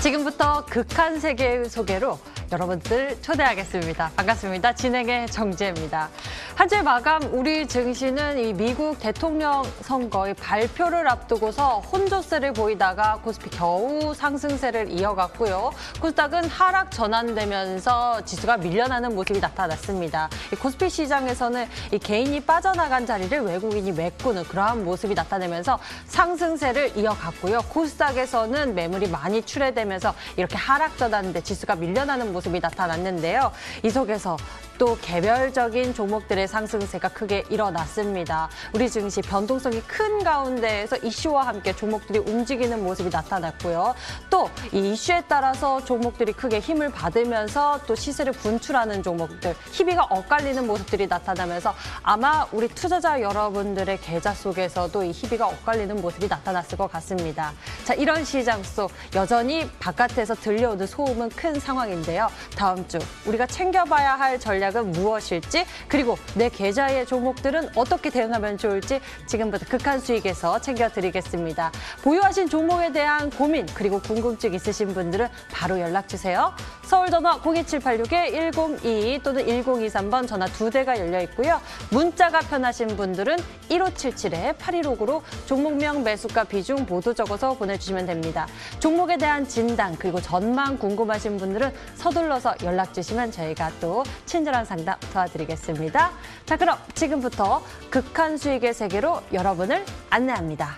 지금부터 극한 세계 소개로 여러분들 초대하겠습니다. 반갑습니다. 진행의 정지혜입니다. 한 주 마감 우리 증시는 이 미국 대통령 선거의 발표를 앞두고서 혼조세를 보이다가 코스피 겨우 상승세를 이어갔고요. 코스닥은 하락 전환되면서 지수가 밀려나는 모습이 나타났습니다. 이 코스피 시장에서는 이 개인이 빠져나간 자리를 외국인이 메꾸는 그러한 모습이 나타내면서 상승세를 이어갔고요. 코스닥에서는 매물이 많이 출회되면서 이렇게 하락 전환인데 지수가 밀려나는 모습이 나타났는데요. 이 속에서 또 개별적인 종목들의 상승세가 크게 일어났습니다. 우리 증시 변동성이 큰 가운데에서 이슈와 함께 종목들이 움직이는 모습이 나타났고요. 또 이 이슈에 따라서 종목들이 크게 힘을 받으면서 또 시세를 분출하는 종목들, 희비가 엇갈리는 모습들이 나타나면서 아마 우리 투자자 여러분들의 계좌 속에서도 이 희비가 엇갈리는 모습이 나타났을 것 같습니다. 자, 이런 시장 속 여전히 바깥에서 들려오는 소음은 큰 상황인데요. 다음 주 우리가 챙겨봐야 할 전략은 무엇일지, 그리고 내 계좌의 종목들은 어떻게 대응하면 좋을지 지금부터 극한 수익에서 챙겨드리겠습니다. 보유하신 종목에 대한 고민 그리고 궁금증 있으신 분들은 바로 연락주세요. 서울전화 02786-1022 또는 1023번 전화 2대가 열려 있고요. 문자가 편하신 분들은 1577-8159로 종목명, 매수가, 비중 모두 적어서 보내주시면 됩니다. 종목에 대한 진단 그리고 전망 궁금하신 분들은 서둘러서 연락 주시면 저희가 또 친절한 상담 도와드리겠습니다. 자, 그럼 지금부터 극한 수익의 세계로 여러분을 안내합니다.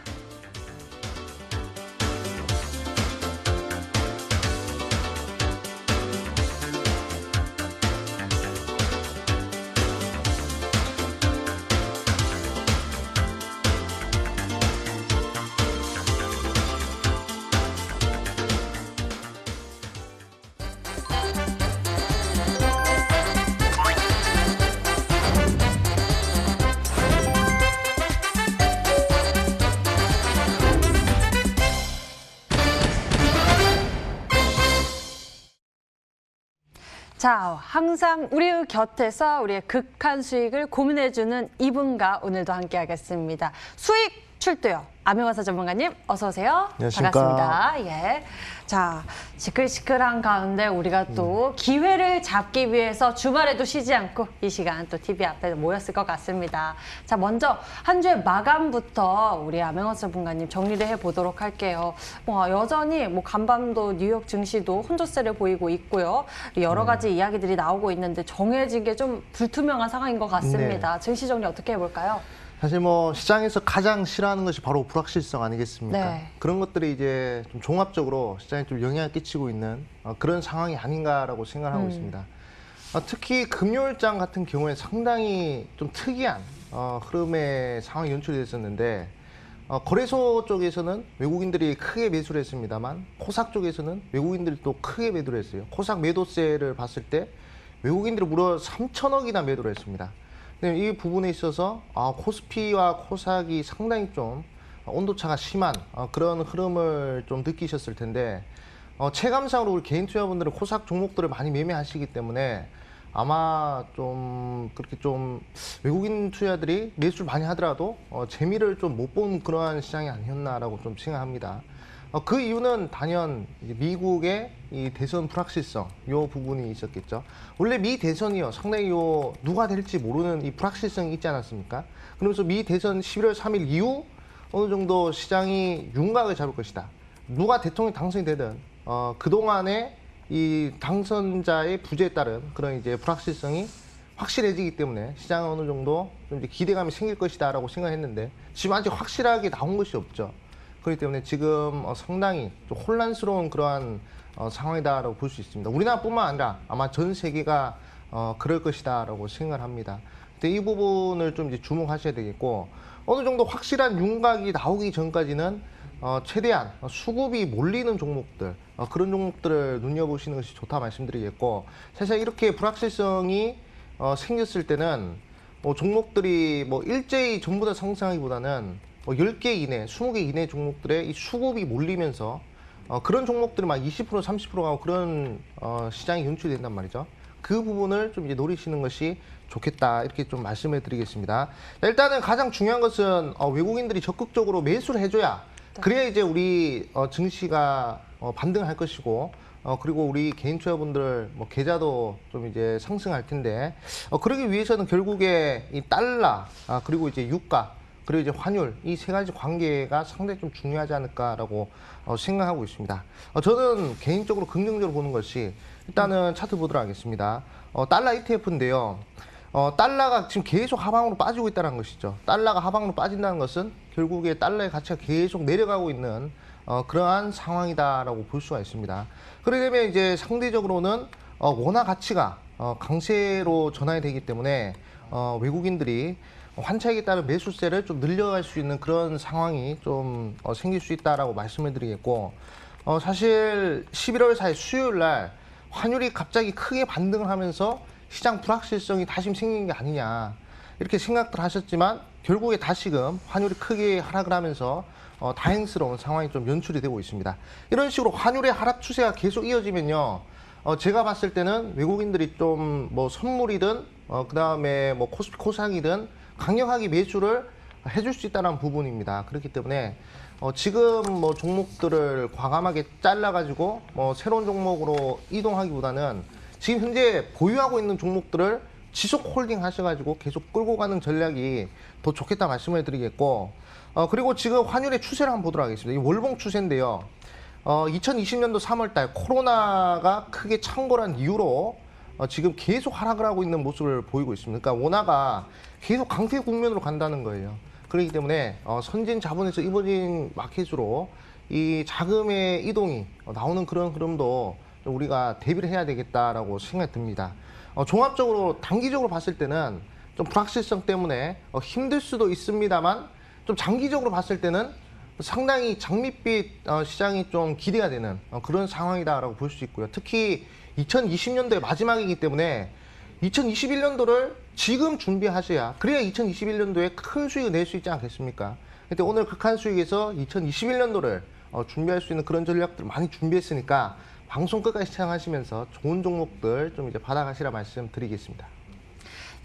자, 항상 우리 곁에서 우리의 극한 수익을 고민해주는 이분과 오늘도 함께하겠습니다. 수익 출두요. 암행어사 전문가님 어서 오세요. 안녕하십니까. 반갑습니다. 예. 자, 시끌시끌한 가운데 우리가 또 기회를 잡기 위해서 주말에도 쉬지 않고 이 시간 또 TV 앞에 모였을 것 같습니다. 자, 먼저 한 주의 마감부터 우리 암행어사 전문가님 정리를 해보도록 할게요. 여전히 간밤도 뉴욕 증시도 혼조세를 보이고 있고요. 여러 가지 이야기들이 나오고 있는데 정해진 게 좀 불투명한 상황인 것 같습니다. 증시 정리 어떻게 해볼까요? 사실 시장에서 가장 싫어하는 것이 바로 불확실성 아니겠습니까? 네. 그런 것들이 이제 좀 종합적으로 시장에 좀 영향을 끼치고 있는 그런 상황이 아닌가라고 생각하고 있습니다. 특히 금요일장 같은 경우에 상당히 좀 특이한 흐름의 상황이 연출이 됐었는데 거래소 쪽에서는 외국인들이 크게 매수를 했습니다만 코스닥 쪽에서는 외국인들이 또 크게 매도를 했어요. 코스닥 매도세를 봤을 때 외국인들이 무려 3천억이나 매도를 했습니다. 이 부분에 있어서 코스피와 코스닥이 상당히 좀 온도차가 심한 그런 흐름을 좀 느끼셨을 텐데 체감상으로 우리 개인 투자분들은 코스닥 종목들을 많이 매매하시기 때문에 아마 좀 그렇게 좀 외국인 투자들이 매수를 많이 하더라도 재미를 좀 못 본 그러한 시장이 아니었나라고 좀 생각합니다. 그 이유는 단연 미국의 이 대선 불확실성 요 부분이 있었겠죠. 원래 미 대선이요 상당히 누가 될지 모르는 이 불확실성이 있지 않았습니까? 그러면서 미 대선 11월 3일 이후 어느 정도 시장이 윤곽을 잡을 것이다. 누가 대통령 당선이 되든 그동안의 이 당선자의 부재에 따른 그런 이제 불확실성이 확실해지기 때문에 시장은 어느 정도 좀 이제 기대감이 생길 것이다라고 생각했는데 지금 아직 확실하게 나온 것이 없죠. 그렇기 때문에 지금 상당히 좀 혼란스러운 그러한 상황이다라고 볼 수 있습니다. 우리나라뿐만 아니라 아마 전 세계가 그럴 것이다라고 생각을 합니다. 근데 이 부분을 좀 이제 주목하셔야 되겠고 어느 정도 확실한 윤곽이 나오기 전까지는 최대한 수급이 몰리는 종목들 그런 종목들을 눈여보시는 것이 좋다 말씀드리겠고 사실 이렇게 불확실성이 생겼을 때는 종목들이 일제히 전부 다 상승하기보다는 10개 이내, 20개 이내 종목들의 이 수급이 몰리면서 그런 종목들이 막 20%, 30% 가고 그런 시장이 연출이 된단 말이죠. 그 부분을 좀 이제 노리시는 것이 좋겠다 이렇게 좀 말씀을 드리겠습니다. 일단은 가장 중요한 것은 외국인들이 적극적으로 매수를 해줘야 그래야 이제 우리 증시가 반등을 할 것이고 그리고 우리 개인 투자분들 뭐 계좌도 좀 이제 상승할 텐데 그러기 위해서는 결국에 이 달러 그리고 이제 유가 그리고 이제 환율 이 세 가지 관계가 상당히 좀 중요하지 않을까라고 생각하고 있습니다. 저는 개인적으로 긍정적으로 보는 것이 일단은 차트 보도록 하겠습니다. 달러 ETF인데요. 달러가 지금 계속 하방으로 빠지고 있다는 것이죠. 달러가 하방으로 빠진다는 것은 결국에 달러의 가치가 계속 내려가고 있는 그러한 상황이다라고 볼 수가 있습니다. 그러게 되면 이제 상대적으로는 원화 가치가 강세로 전환이 되기 때문에 외국인들이 환차익에 따른 매수세를 좀 늘려갈 수 있는 그런 상황이 좀 생길 수 있다라고 말씀을 드리겠고 사실 11월 4일 수요일 날 환율이 갑자기 크게 반등을 하면서 시장 불확실성이 다시 생긴 게 아니냐 이렇게 생각들 하셨지만 결국에 다시금 환율이 크게 하락을 하면서 다행스러운 상황이 좀 연출이 되고 있습니다. 이런 식으로 환율의 하락 추세가 계속 이어지면요. 제가 봤을 때는 외국인들이 좀 뭐 선물이든 그다음에 뭐 코스피 코스닥이든 강력하게 매수를 해줄 수 있다는 부분입니다. 그렇기 때문에 지금 뭐 종목들을 과감하게 잘라가지고 뭐 새로운 종목으로 이동하기보다는 지금 현재 보유하고 있는 종목들을 지속 홀딩 하셔가지고 계속 끌고 가는 전략이 더 좋겠다 말씀을 드리겠고 그리고 지금 환율의 추세를 한번 보도록 하겠습니다. 이 월봉 추세인데요. 2020년도 3월달 코로나가 크게 창궐한 이후로 지금 계속 하락을 하고 있는 모습을 보이고 있습니다. 그러니까 원화가 계속 강세 국면으로 간다는 거예요. 그렇기 때문에 선진 자본에서 이버징 마켓으로 이 자금의 이동이 나오는 그런 흐름도 우리가 대비를 해야 되겠다라고 생각이 듭니다. 종합적으로 단기적으로 봤을 때는 좀 불확실성 때문에 힘들 수도 있습니다만 좀 장기적으로 봤을 때는 상당히 장밋빛 시장이 좀 기대가 되는 그런 상황이다라고 볼 수 있고요. 특히 2020년도의 마지막이기 때문에 2021년도를 지금 준비하셔야 그래야 2021년도에 큰 수익을 낼 수 있지 않겠습니까? 근데 오늘 극한 수익에서 2021년도를 준비할 수 있는 그런 전략들을 많이 준비했으니까 방송 끝까지 시청하시면서 좋은 종목들 좀 이제 받아가시라 말씀드리겠습니다.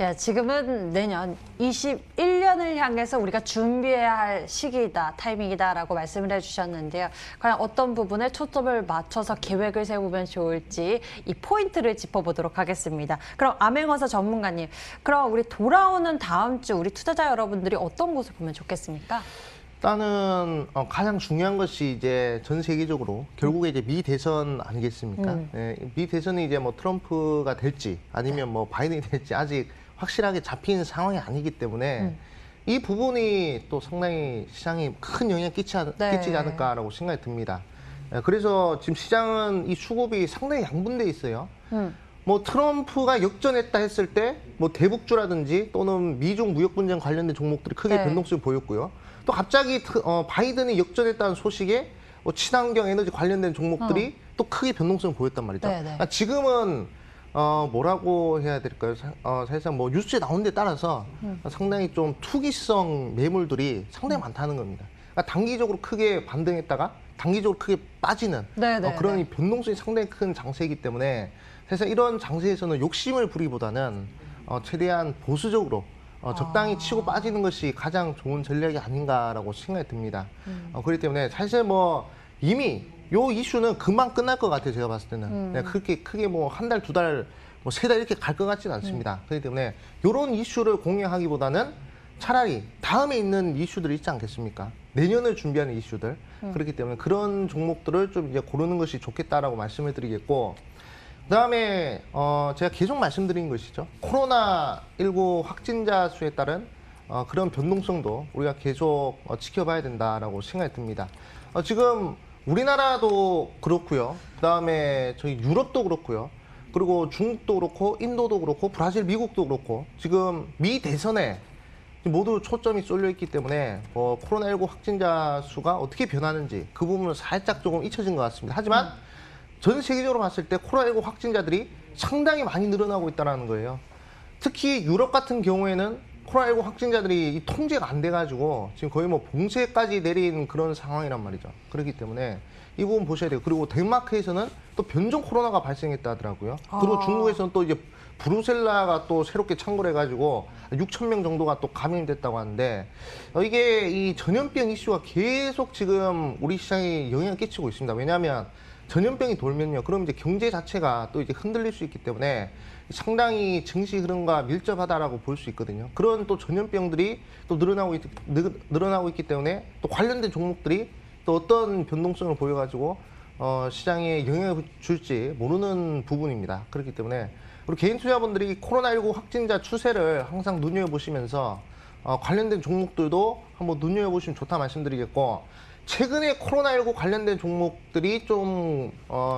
예, 지금은 내년 21년을 향해서 우리가 준비해야 할 시기이다, 타이밍이다라고 말씀을 해주셨는데요. 과연 어떤 부분에 초점을 맞춰서 계획을 세우면 좋을지 이 포인트를 짚어보도록 하겠습니다. 그럼 암행어사 전문가님, 그럼 우리 돌아오는 다음 주 우리 투자자 여러분들이 어떤 곳을 보면 좋겠습니까? 일단은 가장 중요한 것이 이제 전 세계적으로 결국에 이제 미 대선 아니겠습니까? 예, 미 대선이 이제 뭐 트럼프가 될지 아니면 뭐 바이든이 될지 아직 확실하게 잡힌 상황이 아니기 때문에 이 부분이 또 상당히 시장에 큰 영향을 끼치지 않을까라고 생각이 듭니다. 예, 그래서 지금 시장은 이 수급이 상당히 양분돼 있어요. 뭐 트럼프가 역전했다 했을 때 뭐 대북주라든지 또는 미중 무역 분쟁 관련된 종목들이 크게 변동성을 보였고요. 또 갑자기 바이든이 역전했다는 소식에 뭐 친환경 에너지 관련된 종목들이 또 크게 변동성을 보였단 말이죠. 그러니까 지금은 뭐라고 해야 될까요? 사실상 뭐 뉴스에 나오는 데 따라서 상당히 좀 투기성 매물들이 상당히 많다는 겁니다. 그러니까 단기적으로 크게 반등했다가 단기적으로 크게 빠지는 그런 이 변동성이 상당히 큰 장세이기 때문에 사실 이런 장세에서는 욕심을 부리기보다는 최대한 보수적으로 적당히 치고 빠지는 것이 가장 좋은 전략이 아닌가라고 생각이 듭니다. 그렇기 때문에 사실 뭐 이미 요 이슈는 금방 끝날 것 같아요. 제가 봤을 때는 그렇게 크게 뭐 한 달, 두 달, 뭐 세 달 이렇게 갈 것 같지는 않습니다. 그렇기 때문에 이런 이슈를 공략하기보다는 차라리 다음에 있는 이슈들이 있지 않겠습니까? 내년을 준비하는 이슈들. 그렇기 때문에 그런 종목들을 좀 이제 고르는 것이 좋겠다라고 말씀을 드리겠고, 그다음에 제가 계속 말씀드린 것이죠. 코로나19 확진자 수에 따른 그런 변동성도 우리가 계속 지켜봐야 된다라고 생각이 듭니다. 지금 우리나라도 그렇고요. 그다음에 저희 유럽도 그렇고요. 그리고 중국도 그렇고 인도도 그렇고 브라질, 미국도 그렇고 지금 미 대선에 모두 초점이 쏠려 있기 때문에 코로나19 확진자 수가 어떻게 변하는지 그 부분은 살짝 조금 잊혀진 것 같습니다. 하지만 전 세계적으로 봤을 때 코로나19 확진자들이 상당히 많이 늘어나고 있다는 거예요. 특히 유럽 같은 경우에는 코로나19 확진자들이 이 통제가 안 돼가지고 지금 거의 뭐 봉쇄까지 내린 그런 상황이란 말이죠. 그렇기 때문에 이 부분 보셔야 돼요. 그리고 덴마크에서는 또 변종 코로나가 발생했다 하더라고요. 그리고 중국에서는 또 이제 브루셀라가 또 새롭게 창궐 해가지고 6,000명 정도가 또 감염이 됐다고 하는데 이게 이 전염병 이슈가 계속 지금 우리 시장에 영향을 끼치고 있습니다. 왜냐하면 전염병이 돌면요, 그럼 이제 경제 자체가 또 이제 흔들릴 수 있기 때문에 상당히 증시 흐름과 밀접하다라고 볼 수 있거든요. 그런 또 전염병들이 또 늘어나고 있기 때문에 또 관련된 종목들이 또 어떤 변동성을 보여가지고 시장에 영향을 줄지 모르는 부분입니다. 그렇기 때문에 우리 개인 투자분들이 코로나19 확진자 추세를 항상 눈여겨보시면서 관련된 종목들도 한번 눈여겨보시면 좋다 말씀드리겠고, 최근에 코로나19 관련된 종목들이 좀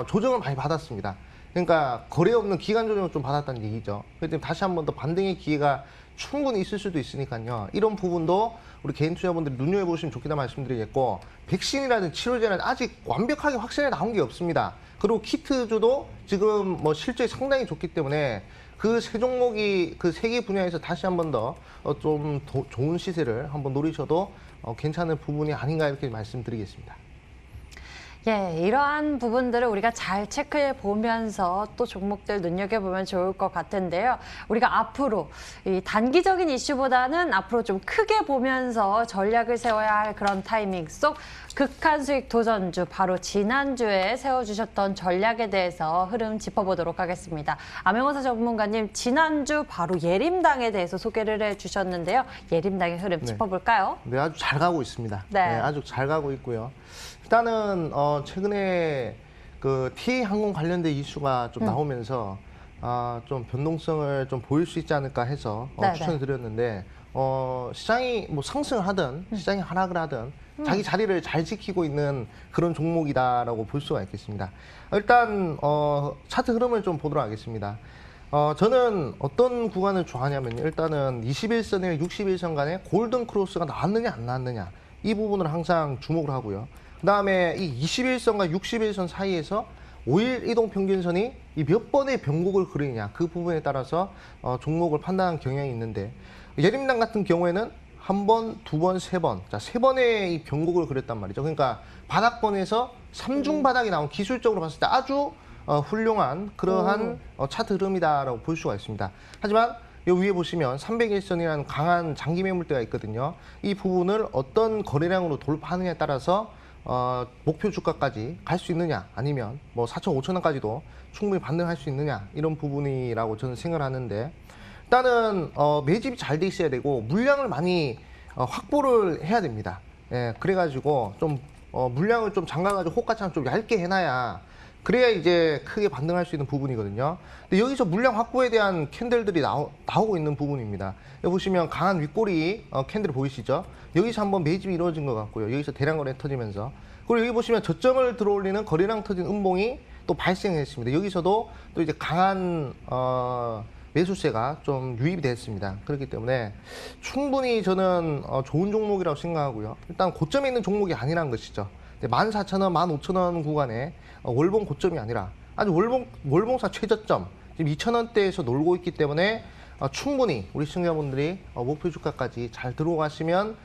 조정을 많이 받았습니다. 그러니까 거래 없는 기간 조정을 좀 받았다는 얘기죠. 그래서 다시 한번 더 반등의 기회가 충분히 있을 수도 있으니까요. 이런 부분도 우리 개인 투자분들이 눈여겨보시면 좋겠다 말씀드리겠고, 백신이라든 치료제는 아직 완벽하게 확실히 나온 게 없습니다. 그리고 키트주도 지금 뭐 실적이 상당히 좋기 때문에 그 세 종목이 그 세 개 분야에서 다시 한번 더 좀 좋은 시세를 한번 노리셔도 괜찮은 부분이 아닌가 이렇게 말씀드리겠습니다. 예, 이러한 부분들을 우리가 잘 체크해 보면서 또 종목들 눈여겨보면 좋을 것 같은데요. 우리가 앞으로 이 단기적인 이슈보다는 앞으로 좀 크게 보면서 전략을 세워야 할 그런 타이밍 속 극한 수익 도전주, 바로 지난주에 세워주셨던 전략에 대해서 흐름 짚어보도록 하겠습니다. 암행어사 전문가님, 지난주 바로 예림당에 대해서 소개를 해주셨는데요. 예림당의 흐름 짚어볼까요? 네, 아주 잘 가고 있습니다. 네. 네, 아주 잘 가고 있고요. 일단은 최근에 그 TA 항공 관련된 이슈가 좀 나오면서 좀 변동성을 좀 보일 수 있지 않을까 해서 추천을 드렸는데 시장이 뭐 상승을 하든 시장이 하락을 하든 자기 자리를 잘 지키고 있는 그런 종목이다라고 볼 수가 있겠습니다. 일단 차트 흐름을 좀 보도록 하겠습니다. 저는 어떤 구간을 좋아하냐면요, 일단은 21선에 61선 간에 골든 크로스가 나왔느냐 안 나왔느냐, 이 부분을 항상 주목을 하고요. 그 다음에 이 21선과 61선 사이에서 5일 이동 평균선이 이 몇 번의 변곡을 그리느냐, 그 부분에 따라서 종목을 판단하는 경향이 있는데, 예림당 같은 경우에는 한 번, 두 번, 세 번, 자, 세 번의 이 변곡을 그렸단 말이죠. 그러니까 바닥권에서 삼중 바닥이 나온, 기술적으로 봤을 때 아주 훌륭한 그러한 차트 흐름이다라고 볼 수가 있습니다. 하지만 이 위에 보시면 301선이라는 강한 장기 매물대가 있거든요. 이 부분을 어떤 거래량으로 돌파하느냐에 따라서 목표 주가까지 갈 수 있느냐, 아니면 뭐 4천, 5천 원까지도 충분히 반등할 수 있느냐, 이런 부분이라고 저는 생각을 하는데, 일단은 매집이 잘 돼 있어야 되고 물량을 많이 확보를 해야 됩니다. 예, 그래가지고 좀 물량을 좀 잠가가지고 호가창 좀 얇게 해놔야, 그래야 이제 크게 반등할 수 있는 부분이거든요. 근데 여기서 물량 확보에 대한 캔들들이 나오고 있는 부분입니다. 여기 보시면 강한 윗꼬리 캔들 보이시죠? 여기서 한번 매집이 이루어진 것 같고요. 여기서 대량 거래 터지면서, 그리고 여기 보시면 저점을 들어올리는 거래량 터진 음봉이 또 발생했습니다. 여기서도 또 이제 강한 매수세가 좀 유입이 됐습니다. 그렇기 때문에 충분히 저는 좋은 종목이라고 생각하고요. 일단 고점에 있는 종목이 아니라는 것이죠. 14,000원, 15,000원 구간에 월봉 고점이 아니라 아주 월봉사 최저점 지금 2,000원대에서 놀고 있기 때문에 충분히 우리 시청자분들이 목표 주가까지 잘 들어가시면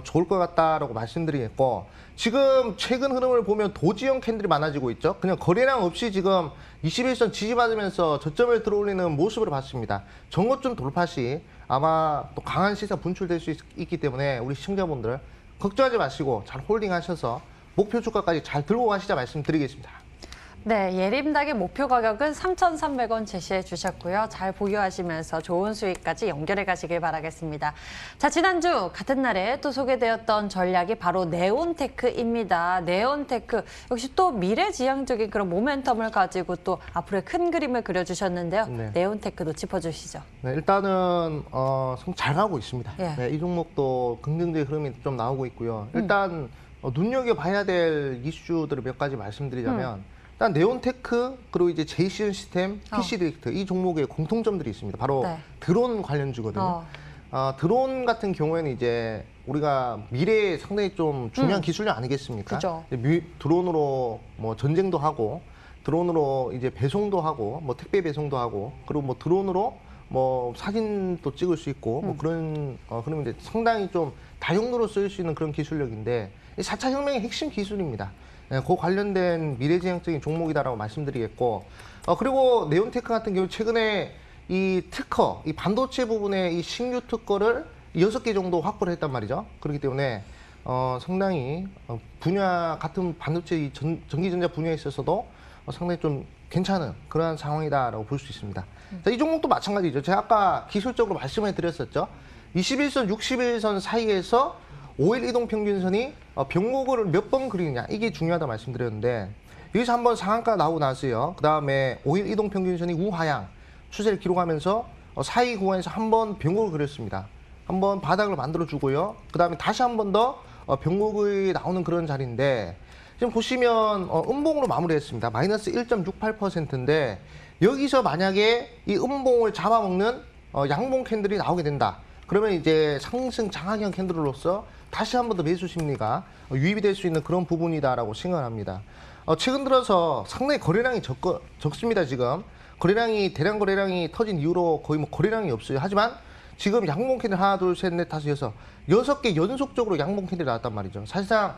좋을 것 같다라고 말씀드리겠고, 지금 최근 흐름을 보면 도지형 캔들이 많아지고 있죠. 그냥 거래량 없이 지금 21선 지지받으면서 저점을 들어올리는 모습을 봤습니다. 전고점 돌파 시 아마 또 강한 시세가 분출될 수 있기 때문에 우리 시청자분들 걱정하지 마시고 잘 홀딩하셔서 목표 주가까지 잘 들고 가시자 말씀드리겠습니다. 네, 예림당의 목표 가격은 3,300원 제시해 주셨고요. 잘 보유하시면서 좋은 수익까지 연결해 가시길 바라겠습니다. 자, 지난주 같은 날에 또 소개되었던 전략이 바로 네온테크입니다. 네온테크 역시 또 미래지향적인 그런 모멘텀을 가지고 또 앞으로의 큰 그림을 그려주셨는데요. 네. 네온테크도 짚어주시죠. 네, 일단은 잘 가고 있습니다. 예. 네, 이 종목도 긍정적인 흐름이 좀 나오고 있고요. 일단 눈여겨봐야 될 이슈들을 몇 가지 말씀드리자면, 일단 네온테크, 그리고 이제 제이시언 시스템, PC 디렉트, 이 종목에 공통점들이 있습니다. 바로 드론 관련주거든요. 드론 같은 경우에는 이제 우리가 미래에 상당히 좀 중요한 기술력 아니겠습니까? 그죠. 드론으로 뭐 전쟁도 하고, 드론으로 이제 배송도 하고, 뭐 택배 배송도 하고, 그리고 뭐 드론으로 뭐 사진도 찍을 수 있고 뭐 그런 그러면 이제 상당히 좀 다용도로 쓸 수 있는 그런 기술력인데 이 4차 혁명의 핵심 기술입니다. 예, 그 관련된 미래지향적인 종목이다라고 말씀드리겠고 그리고 네온테크 같은 경우 최근에 이 특허, 이 반도체 부분의 이 신규 특허를 6개 정도 확보를 했단 말이죠. 그렇기 때문에 상당히 분야 같은 반도체 이 전기전자 분야에 있어서도 상당히 좀 괜찮은 그러한 상황이다라고 볼 수 있습니다. 자, 이 종목도 마찬가지죠. 제가 아까 기술적으로 말씀을 드렸었죠. 21선, 61선 사이에서 5일 이동 평균선이 변곡을 몇 번 그리느냐 이게 중요하다 말씀드렸는데 여기서 한번 상한가 나오고 나서요. 그 다음에 5일 이동 평균선이 우하향 추세를 기록하면서 사이 구간에서 한번 변곡을 그렸습니다. 한번 바닥을 만들어주고요. 그 다음에 다시 한 번 더 변곡이 나오는 그런 자리인데 지금 보시면 음봉으로 마무리했습니다. 마이너스 1.68%인데 여기서 만약에 이 음봉을 잡아먹는 양봉 캔들이 나오게 된다. 그러면 이제 상승 장악형 캔들로서 다시 한 번 더 매수 심리가 유입이 될 수 있는 그런 부분이다라고 생각을 합니다. 최근 들어서 상당히 거래량이 적습니다. 지금 대량 거래량이 터진 이후로 거의 뭐 거래량이 없어요. 하지만 지금 양봉 캔들 하나, 둘, 셋, 넷, 다섯, 여섯 6개 연속적으로 양봉 캔들이 나왔단 말이죠. 사실상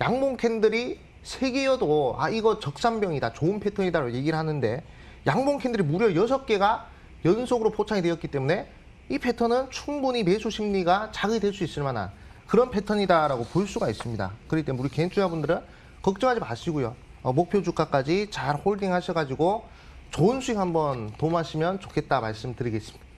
양봉 캔들이 3개여도 이거 적산병이다, 좋은 패턴이다라고 얘기를 하는데 양봉 캔들이 무려 6개가 연속으로 포착이 되었기 때문에 이 패턴은 충분히 매수 심리가 자극이 될 수 있을 만한 그런 패턴이다라고 볼 수가 있습니다. 그렇기 때문에 우리 개인 투자분들은 걱정하지 마시고요. 목표 주가까지 잘 홀딩 하셔가지고 좋은 수익 한번 도모하시면 좋겠다 말씀드리겠습니다.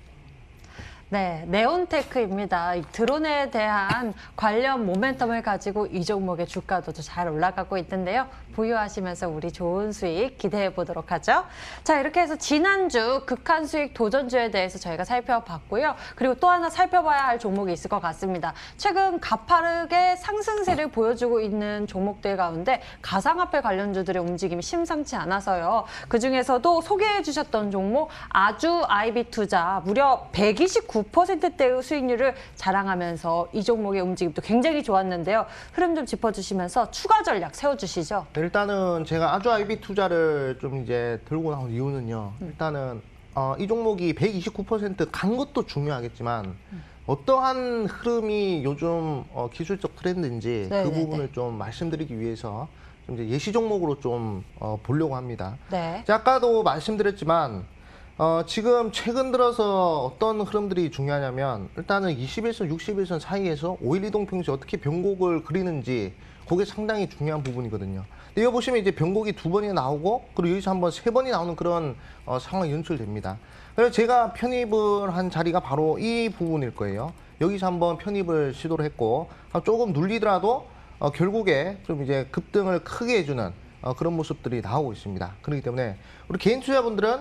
네, 네온테크입니다. 이 드론에 대한 관련 모멘텀을 가지고 이 종목의 주가도 잘 올라가고 있는데요. 보유하시면서 우리 좋은 수익 기대해 보도록 하죠. 자, 이렇게 해서 지난주 극한 수익 도전주에 대해서 저희가 살펴봤고요. 그리고 또 하나 살펴봐야 할 종목이 있을 것 같습니다. 최근 가파르게 상승세를 보여주고 있는 종목들 가운데 가상화폐 관련주들의 움직임이 심상치 않아서요. 그중에서도 소개해 주셨던 종목 아주 아이비 투자 무려 129%대의 수익률을 자랑하면서 이 종목의 움직임도 굉장히 좋았는데요. 흐름 좀 짚어주시면서 추가 전략 세워주시죠. 일단은 제가 아주 아이비 투자를 좀 이제 들고 나온 이유는요. 일단은 이 종목이 129%간 것도 중요하겠지만 어떠한 흐름이 요즘 기술적 트렌드인지 그 부분을 좀 말씀드리기 위해서 좀 이제 예시 종목으로 좀 보려고 합니다. 네. 제가 아까도 말씀드렸지만 지금 최근 들어서 어떤 흐름들이 중요하냐면 일단은 21선, 61선 사이에서 5일 이동 평균이 어떻게 변곡을 그리는지 그게 상당히 중요한 부분이거든요. 근데 여기 보시면 이제 변곡이 2번이 나오고 그리고 여기서 한번 3번이 나오는 그런 상황이 연출됩니다. 그래서 제가 편입을 한 자리가 바로 이 부분일 거예요. 여기서 한번 편입을 시도를 했고 조금 눌리더라도 결국에 좀 이제 급등을 크게 해주는 그런 모습들이 나오고 있습니다. 그렇기 때문에 우리 개인 투자분들은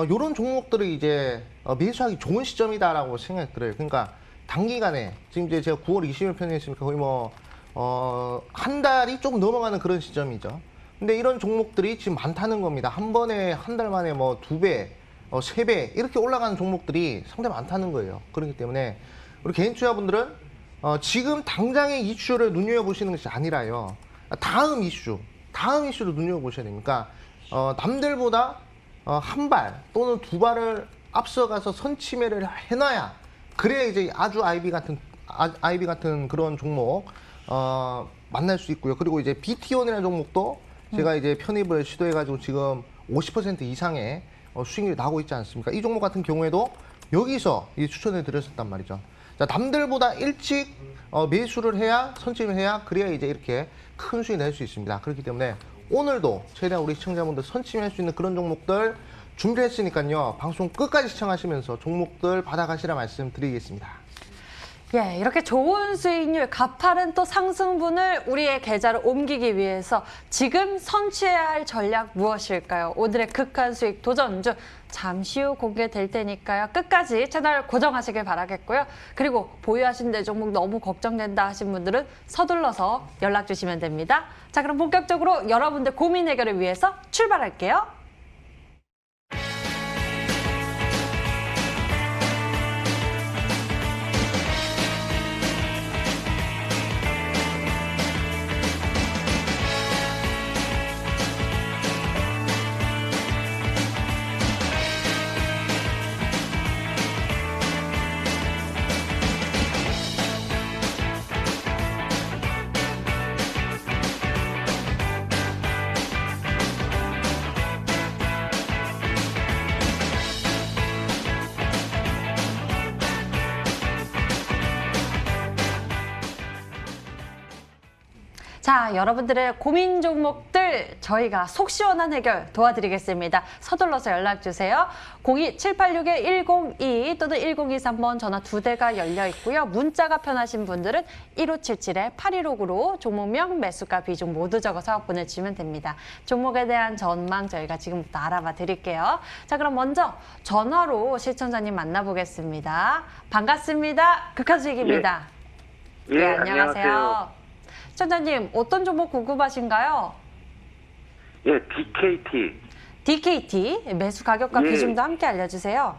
이런 종목들을 이제 매수하기 좋은 시점이다라고 생각이 들어요. 그러니까 단기간에 지금 이제 제가 9월 20일 편입했으니까 거의 뭐 한 달이 조금 넘어가는 그런 시점이죠. 근데 이런 종목들이 지금 많다는 겁니다. 한 번에 한 달 만에 뭐 2배, 3배 이렇게 올라가는 종목들이 상당히 많다는 거예요. 그렇기 때문에 우리 개인 투자분들은 지금 당장의 이슈를 눈여겨보시는 것이 아니라요. 다음 이슈를 눈여겨보셔야 됩니까? 남들보다 한 발 또는 2발을 앞서가서 선취매를 해놔야 그래야 이제 아주 아이비 같은 그런 종목 만날 수 있고요. 그리고 이제 BT1이라는 종목도 제가 이제 편입을 시도해가지고 지금 50% 이상의 수익률이 나오고 있지 않습니까? 이 종목 같은 경우에도 여기서 추천을 드렸었단 말이죠. 자, 남들보다 일찍 매수를 해야 선취를 해야 그래야 이제 이렇게 큰 수익 낼 수 있습니다. 그렇기 때문에 오늘도 최대한 우리 시청자분들 선취할 수 있는 그런 종목들 준비했으니까요. 방송 끝까지 시청하시면서 종목들 받아가시라 말씀드리겠습니다. 예, 이렇게 좋은 수익률, 가파른 또 상승분을 우리의 계좌로 옮기기 위해서 지금 선취해야 할 전략 무엇일까요? 오늘의 극한 수익 도전주 잠시 후 공개될 테니까요. 끝까지 채널 고정하시길 바라겠고요. 그리고 보유하신 내 종목 너무 걱정된다 하신 분들은 서둘러서 연락 주시면 됩니다. 자, 그럼 본격적으로 여러분들 고민 해결을 위해서 출발할게요. 자, 여러분들의 고민 종목들 저희가 속 시원한 해결 도와드리겠습니다. 서둘러서 연락주세요. 02-786-102 또는 1023번 전화 2대가 열려 있고요. 문자가 편하신 분들은 1577-8159로 종목명, 매수가, 비중 모두 적어서 보내주시면 됩니다. 종목에 대한 전망 저희가 지금부터 알아봐 드릴게요. 자, 그럼 먼저 전화로 시청자님 만나보겠습니다. 반갑습니다. 극한수익입니다. 예, 네, 안녕하세요. 시청자님, 어떤 종목 궁금하신가요? 예, DKT DKT 매수 가격과 예. 비중도 함께 알려주세요.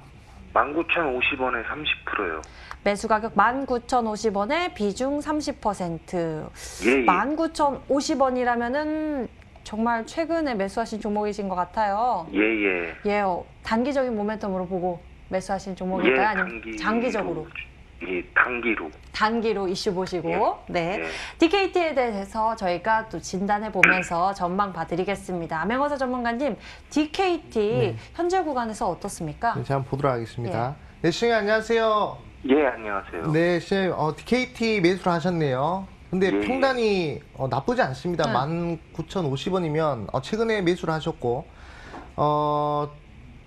19,050원에 30%요. 매수 가격 19,050원에 비중 30%. 예, 예. 19,050원이라면은 정말 최근에 매수하신 종목이신 것 같아요. 예, 예. 예, 단기적인 모멘텀으로 보고 매수하신 종목일까요? 예, 아니면 장기적으로? 예, 단기로. 단기로 이슈 보시고. 네. 예. DKT에 대해서 저희가 또 진단해 보면서 전망 봐드리겠습니다. 암행어사 전문가님, DKT 현재 구간에서 어떻습니까? 네, 제가 한번 보도록 하겠습니다. 네, 시청자 안녕하세요. 예, 안녕하세요. 네, 시청자 DKT 매수를 하셨네요. 근데 예. 평단이 나쁘지 않습니다. 네. 19,050원이면 최근에 매수를 하셨고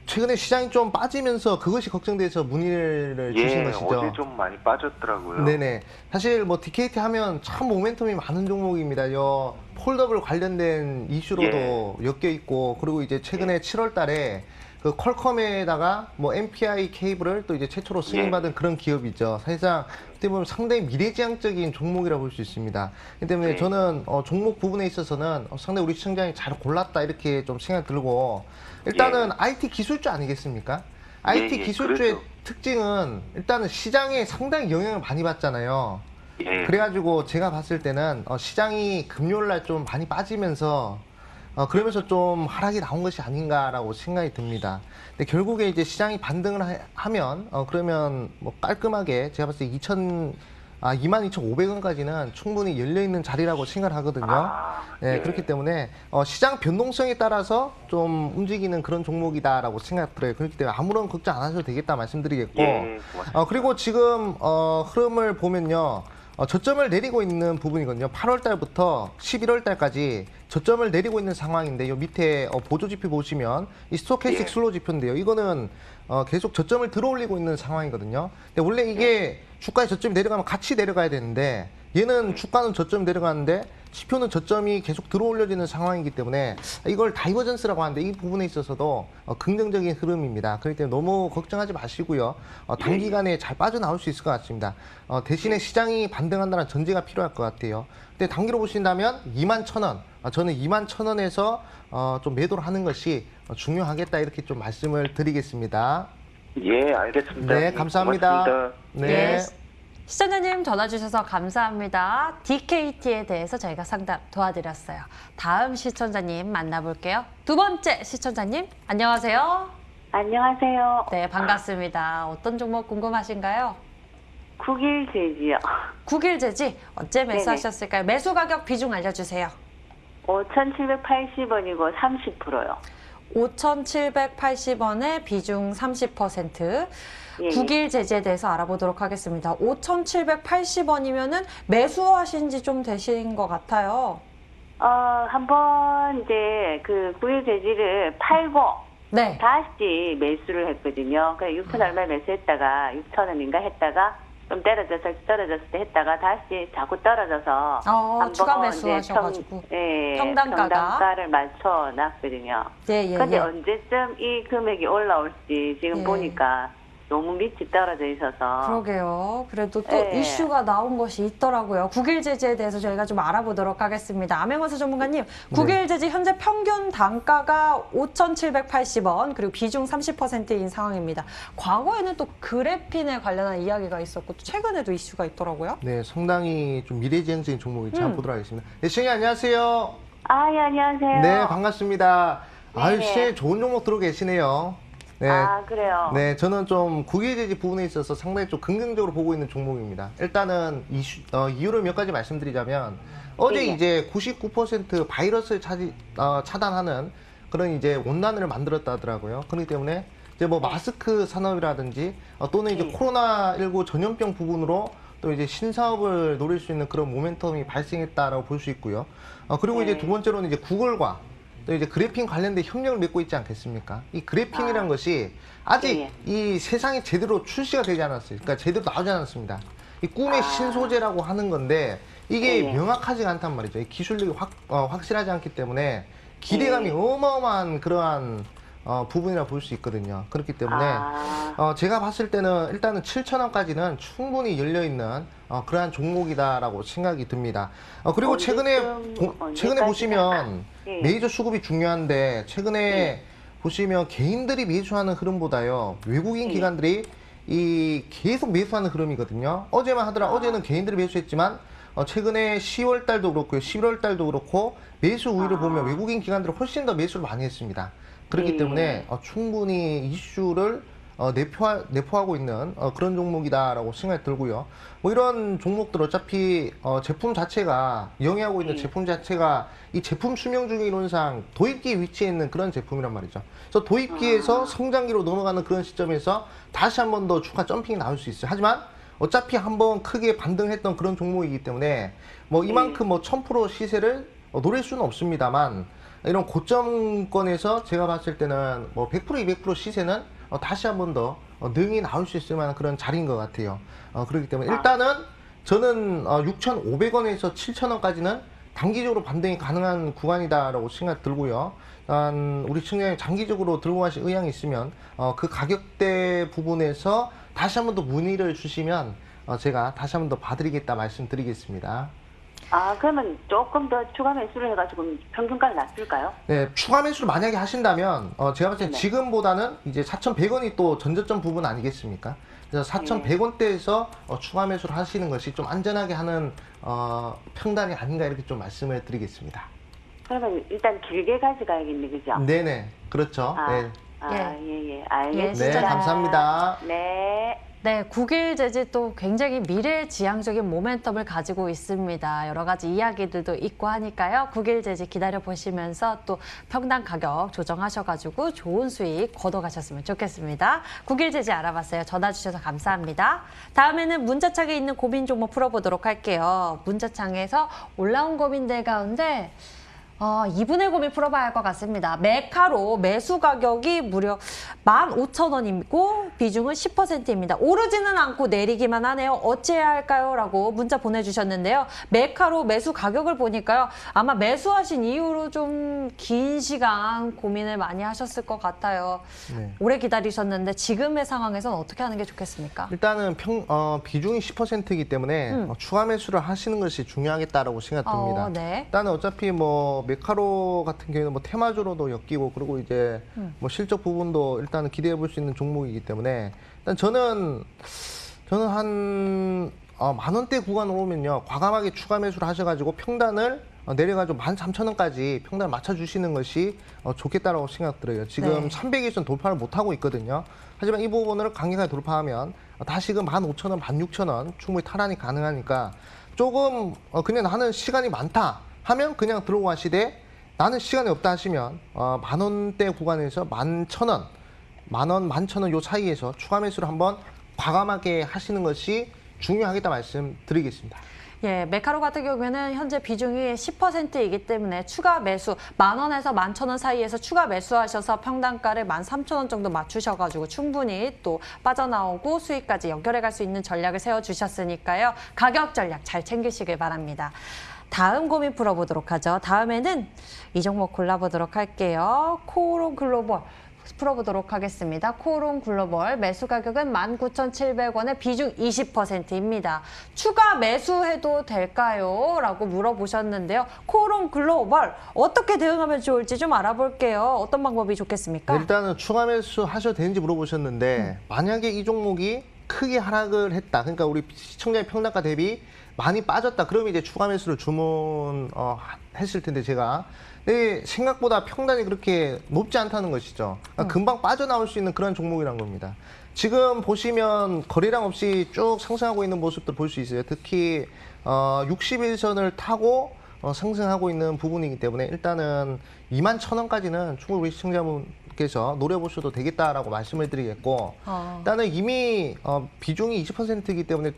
최근에 시장이 좀 빠지면서 그것이 걱정돼서 문의를 주신 예, 것이죠. 어제 좀 많이 빠졌더라고요. 네네. 사실 뭐 DKT 하면 참 모멘텀이 많은 종목입니다. 폴더블 관련된 이슈로도 엮여 있고, 그리고 이제 최근에 7월 달에 그 퀄컴에다가 뭐 MPI 케이블을 또 이제 최초로 승인받은 그런 기업이죠. 사실상 어떻게 보면 상당히 미래지향적인 종목이라고 볼 수 있습니다. 그렇기 때문에 네. 저는 종목 부분에 있어서는 상당히 우리 시청자님 잘 골랐다 이렇게 좀 생각 들고, 일단은 IT 기술주 아니겠습니까? IT 예, 기술주의 그렇죠. 특징은 일단은 시장에 상당히 영향을 많이 받잖아요. 예. 그래가지고 제가 봤을 때는 시장이 금요일날 좀 많이 빠지면서 그러면서 좀 하락이 나온 것이 아닌가라고 생각이 듭니다. 근데 결국에 이제 시장이 반등을 하면 그러면 뭐 깔끔하게 제가 봤을 때 22,500원까지는 충분히 열려있는 자리라고 생각을 하거든요. 네, 예. 그렇기 때문에 시장 변동성에 따라서 좀 움직이는 그런 종목이다라고 생각 들어요. 그렇기 때문에 아무런 걱정 안 하셔도 되겠다 말씀드리겠고, 예, 고맙습니다. 그리고 지금 흐름을 보면요. 저점을 내리고 있는 부분이거든요. 8월 달부터 11월 달까지 저점을 내리고 있는 상황인데, 요 밑에 보조지표 보시면 이 스토캐스틱 예. 슬로우 지표인데요. 이거는 계속 저점을 들어올리고 있는 상황이거든요. 근데 원래 이게 주가의 저점이 내려가면 같이 내려가야 되는데, 얘는 주가는 저점이 내려가는데 지표는 저점이 계속 들어올려지는 상황이기 때문에 이걸 다이버전스라고 하는데, 이 부분에 있어서도 긍정적인 흐름입니다. 그렇기 때문에 너무 걱정하지 마시고요. 단기간에 잘 빠져나올 수 있을 것 같습니다. 대신에 시장이 반등한다는 전제가 필요할 것 같아요. 근데 단기로 보신다면 21,000원, 저는 21,000원에서 좀 매도를 하는 것이 중요하겠다, 이렇게 좀 말씀을 드리겠습니다. 예, 알겠습니다. 네, 감사합니다. 고맙습니다. 네. 시청자님 전화 주셔서 감사합니다. DKT에 대해서 저희가 상담 도와드렸어요. 다음 시청자님 만나볼게요. 두 번째 시청자님, 안녕하세요. 안녕하세요. 네, 반갑습니다. 어떤 종목 궁금하신가요? 국일제지요. 국일제지 언제 매수하셨을까요? 매수 가격 비중 알려주세요. 5,780원이고 30%요. 5,780원에 비중 30%. 예. 국일 제재에 대해서 알아보도록 하겠습니다. 5,780원이면은 매수하신 지 좀 되신 것 같아요. 한번 이제 그 국일제지를 팔고 네. 다시 매수를 했거든요. 그래 6천 얼마 매수했다가 6,000원인가 했다가 좀 떨어졌을 때 했다가 다시 자꾸 떨어져서 추가 한번 매수하셔가지고. 예, 평단가가. 평단가를 맞춰 놨거든요. 예, 예, 근데 예. 언제쯤 이 금액이 올라올지 지금 예. 보니까 너무 밑이 떨어져 있어서. 그러게요. 그래도 또 네. 이슈가 나온 것이 있더라고요. 국일 제재에 대해서 저희가 좀 알아보도록 하겠습니다. 암행어사 전문가님, 국일 제재 현재 평균 단가가 5,780원, 그리고 비중 30%인 상황입니다. 과거에는 또 그래핀에 관련한 이야기가 있었고, 또 최근에도 이슈가 있더라고요. 네, 상당히 좀 미래지향적인 종목인지 한번 보도록 하겠습니다. 네, 시청자 안녕하세요. 예, 안녕하세요. 네, 반갑습니다. 아유, 네네. 시청자 좋은 종목 들어오고 계시네요. 네. 그래요? 네, 저는 좀 국외제지 부분에 있어서 상당히 좀 긍정적으로 보고 있는 종목입니다. 일단은 이유를 몇 가지 말씀드리자면, 어제 네. 이제 99% 바이러스를 차단하는 그런 이제 원단을 만들었다 하더라고요. 그렇기 때문에 이제 뭐 마스크 산업이라든지 또는 이제 네. 코로나19 전염병 부분으로 또 이제 신사업을 노릴 수 있는 그런 모멘텀이 발생했다라고 볼 수 있고요. 그리고 이제 두 번째로는 이제 구글과 또 이제 그래핀 관련된 협력을 맺고 있지 않겠습니까? 이 그래핀이라는 것이 아직 이 세상에 제대로 출시가 되지 않았어요. 그러니까 제대로 나오지 않았습니다. 이 꿈의 신소재라고 하는 건데 이게 명확하지가 않단 말이죠. 이 기술력이 확실하지 않기 때문에 기대감이 어마어마한 그러한 부분이라 볼 수 있거든요. 그렇기 때문에 제가 봤을 때는 일단은 7,000원까지는 충분히 열려있는 그러한 종목이다라고 생각이 듭니다. 그리고 최근에 보시면 메이저 수급이 중요한데 최근에 보시면 개인들이 매수하는 흐름보다요 외국인 기관들이 계속 매수하는 흐름이거든요. 어제만 하더라 어제는 개인들이 매수했지만 최근에 10월 달도 그렇고요 11월 달도 그렇고 매수 우위를 보면 외국인 기관들이 훨씬 더 매수를 많이 했습니다. 그렇기 때문에 충분히 이슈를 내포하고 있는 그런 종목이다라고 생각이 들고요. 뭐 이런 종목들 어차피 제품 자체가 영위하고 있는 제품 자체가 이 제품 수명 중의 이론상 도입기에 위치해 있는 그런 제품이란 말이죠. 그래서 도입기에서 성장기로 넘어가는 그런 시점에서 다시 한 번 더 주가 점핑이 나올 수 있어요. 하지만 어차피 한번 크게 반등했던 그런 종목이기 때문에 뭐 이만큼 뭐 1000% 시세를 노릴 수는 없습니다만 이런 고점권에서 제가 봤을 때는 뭐 100% 200% 시세는 다시 한 번 더 능히 나올 수 있을 만한 그런 자리인 것 같아요. 그렇기 때문에 일단은 저는 6,500원에서 7,000원까지는 단기적으로 반등이 가능한 구간이다라고 생각 들고요. 우리 시청자님 장기적으로 들고 가실 의향이 있으면 그 가격대 부분에서 다시 한 번 더 문의를 주시면 제가 다시 한 번 더 봐드리겠다 말씀드리겠습니다. 그러면 조금 더 추가 매수를 해가지고 평균가를 낮출까요? 네, 추가 매수를 만약에 하신다면 제가 봤을 때 지금보다는 이제 4,100원이 또 전저점 부분 아니겠습니까? 그래서 4,100원대에서 추가 매수를 하시는 것이 좀 안전하게 하는 평단이 아닌가 이렇게 좀 말씀을 드리겠습니다. 그러면 일단 길게 가져가야겠네, 그죠? 네네, 그렇죠. 네. 알겠습니다. 네, 감사합니다. 네. 네, 국일재지 또 굉장히 미래지향적인 모멘텀을 가지고 있습니다. 여러 가지 이야기들도 있고 하니까요. 국일재지 기다려보시면서 또 평당 가격 조정하셔가지고 좋은 수익 거둬가셨으면 좋겠습니다. 국일재지 알아봤어요. 전화 주셔서 감사합니다. 다음에는 문자창에 있는 고민 종목 풀어보도록 할게요. 문자창에서 올라온 고민들 가운데 2분의 고민 풀어봐야 할 것 같습니다. 메카로 매수 가격이 무려 15,000원이고 비중은 10%입니다. 오르지는 않고 내리기만 하네요. 어찌해야 할까요? 라고 문자 보내주셨는데요. 메카로 매수 가격을 보니까요. 아마 매수하신 이후로 좀 긴 시간 고민을 많이 하셨을 것 같아요. 네. 오래 기다리셨는데 지금의 상황에서는 어떻게 하는 게 좋겠습니까? 일단은 비중이 10%이기 때문에 추가 매수를 하시는 것이 중요하겠다라고 생각됩니다. 네. 일단은 어차피 뭐 메카로 같은 경우는 뭐 테마주로도 엮이고 그리고 이제 뭐 실적 부분도 일단은 기대해 볼 수 있는 종목이기 때문에 일단 저는 한 10,000원대 구간으로 오면요 과감하게 추가 매수를 하셔가지고 평단을 내려가지고 13,000원까지 평단을 맞춰주시는 것이 좋겠다라고 생각 들어요. 지금 300일선 돌파를 못하고 있거든요. 하지만 이 부분을 강력하게 돌파하면 다시금 15,000원, 16,000원 충분히 탈환이 가능하니까 조금 그냥 나는 시간이 많다 하면 그냥 들어오고 하시되 나는 시간이 없다 하시면 10,000원대 구간에서 11,000원, 10,000원, 11,000원 요 사이에서 추가 매수를 한번 과감하게 하시는 것이 중요하겠다 말씀드리겠습니다. 예, 메카로 같은 경우에는 현재 비중이 10%이기 때문에 추가 매수 10,000원에서 11,000원 사이에서 추가 매수하셔서 평단가를 13,000원 정도 맞추셔가지고 충분히 또 빠져나오고 수익까지 연결해 갈 수 있는 전략을 세워주셨으니까요. 가격 전략 잘 챙기시길 바랍니다. 다음 고민 풀어보도록 하죠. 다음에는 이 종목 골라보도록 할게요. 코오롱 글로벌 풀어보도록 하겠습니다. 코오롱 글로벌 매수 가격은 19,700원에 비중 20%입니다. 추가 매수해도 될까요? 라고 물어보셨는데요. 코오롱 글로벌 어떻게 대응하면 좋을지 좀 알아볼게요. 어떤 방법이 좋겠습니까? 네, 일단은 추가 매수 하셔도 되는지 물어보셨는데 만약에 이 종목이 크게 하락을 했다. 그러니까 우리 시청자의 평단가 대비 많이 빠졌다. 그러면 이제 추가 매수를 주문했을 텐데 제가 생각보다 평단이 그렇게 높지 않다는 것이죠. 그러니까 금방 빠져나올 수 있는 그런 종목이란 겁니다. 지금 보시면 거래량 없이 쭉 상승하고 있는 모습들 볼 수 있어요. 특히 61선을 타고 상승하고 있는 부분이기 때문에 일단은 21,000원까지는 충분히 우리 시청자분 여러분께서 노려보셔도 되겠다라고 말씀을 드리겠고 일단은 이미 비중이 20%이기 때문에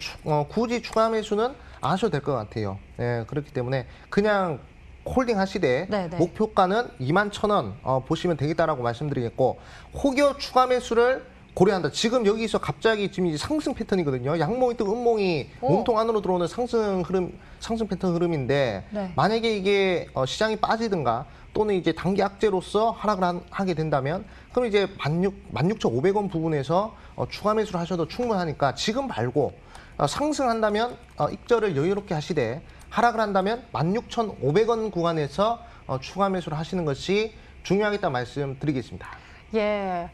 굳이 추가 매수는 안 하셔도 될 것 같아요. 예, 그렇기 때문에 그냥 홀딩 하시되 네네. 목표가는 21,000원 보시면 되겠다라고 말씀드리겠고 혹여 추가 매수를 고려한다. 지금 여기서 갑자기 지금 이제 상승 패턴이거든요. 양봉이 또 음봉이 몸통 안으로 들어오는 상승 패턴 흐름인데 네. 만약에 이게 시장이 빠지든가 또는 이제 단기 악재로서 하락을 하게 된다면 그럼 이제 16,500원 부분에서 추가 매수를 하셔도 충분하니까 지금 말고 상승한다면 익절을 여유롭게 하시되 하락을 한다면 16,500원 구간에서 추가 매수를 하시는 것이 중요하겠다 말씀드리겠습니다. 예,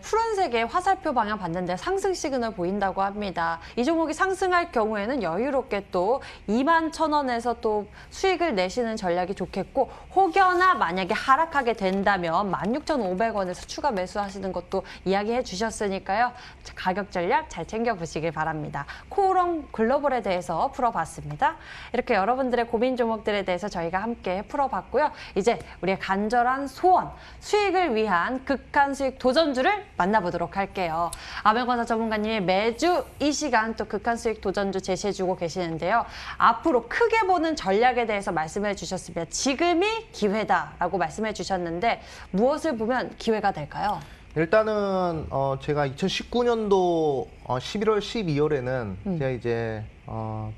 푸른색의 화살표 방향 봤는데 상승 시그널 보인다고 합니다. 이 종목이 상승할 경우에는 여유롭게 또 21,000원에서 또 수익을 내시는 전략이 좋겠고 혹여나 만약에 하락하게 된다면 16,500원에서 추가 매수하시는 것도 이야기해 주셨으니까요. 가격 전략 잘 챙겨보시길 바랍니다. 코오롱 글로벌에 대해서 풀어봤습니다. 이렇게 여러분들의 고민 종목들에 대해서 저희가 함께 풀어봤고요. 이제 우리의 간절한 소원, 수익을 위한 극한 수익 도전주를 만나보도록 할게요. 아명건설 전문가님이 매주 이 시간 또 극한 수익 도전주 제시해주고 계시는데요. 앞으로 크게 보는 전략에 대해서 말씀해 주셨습니다. 지금이 기회다라고 말씀해 주셨는데 무엇을 보면 기회가 될까요? 일단은 제가 2019년도 11월, 12월에는 제가 이제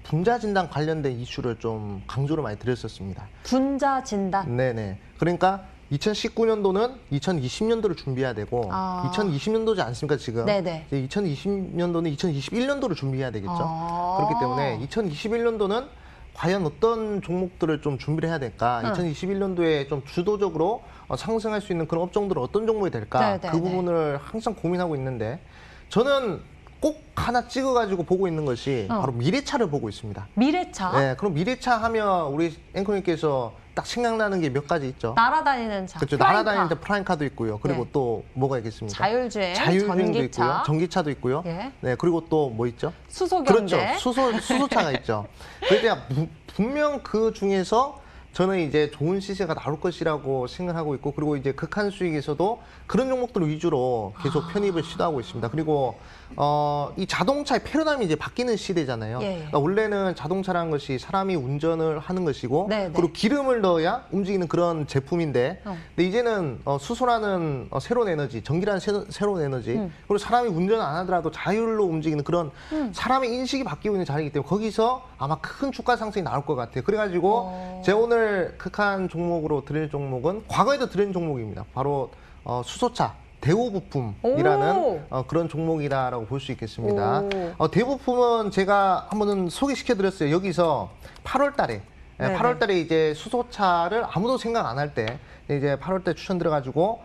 분자 진단 관련된 이슈를 좀 강조를 많이 드렸었습니다. 분자 진단. 네네. 그러니까 2019년도는 2020년도를 준비해야 되고 2020년도지 않습니까 지금? 네네. 이제 2020년도는 2021년도를 준비해야 되겠죠. 그렇기 때문에 2021년도는 과연 어떤 종목들을 좀 준비를 해야 될까? 2021년도에 좀 주도적으로 상승할 수 있는 그런 업종들은 어떤 종목이 될까? 네네네. 그 부분을 항상 고민하고 있는데 저는 꼭 하나 찍어가지고 보고 있는 것이 바로 미래차를 보고 있습니다. 미래차? 네, 그럼 미래차 하면 우리 앵커님께서 딱 생각나는 게 몇 가지 있죠. 날아다니는 차. 그렇죠. 프라임카. 날아다니는 프라임카도 있고요. 그리고 네. 또 뭐가 있겠습니까? 자율주행, 자율주행도 전기차. 있고요. 전기차도 있고요. 예. 네, 그리고 또 뭐 있죠? 수소경제. 그렇죠. 수소차가 있죠. 그래서 분명 그 중에서 저는 이제 좋은 시세가 나올 것이라고 생각하고 있고 그리고 이제 극한 수익에서도 그런 종목들 위주로 계속 편입을 시도하고 있습니다. 그리고 이 자동차의 패러다임이 이제 바뀌는 시대잖아요. 예. 그러니까 원래는 자동차라는 것이 사람이 운전을 하는 것이고 네네. 그리고 기름을 넣어야 움직이는 그런 제품인데 근데 이제는 수소라는 새로운 에너지, 전기라는 새로운 에너지 그리고 사람이 운전 안 하더라도 자율로 움직이는 그런 사람의 인식이 바뀌고 있는 자리이기 때문에 거기서 아마 큰 주가 상승이 나올 것 같아요. 그래가지고 제가 오늘 극한 종목으로 드릴 종목은 과거에도 드린 종목입니다. 바로 수소차. 대우부품이라는 그런 종목이다라고 볼 수 있겠습니다. 대우부품은 제가 한번 소개시켜드렸어요. 여기서 8월 달에 네네. 8월 달에 이제 수소차를 아무도 생각 안 할 때 이제 8월 때 추천드려가지고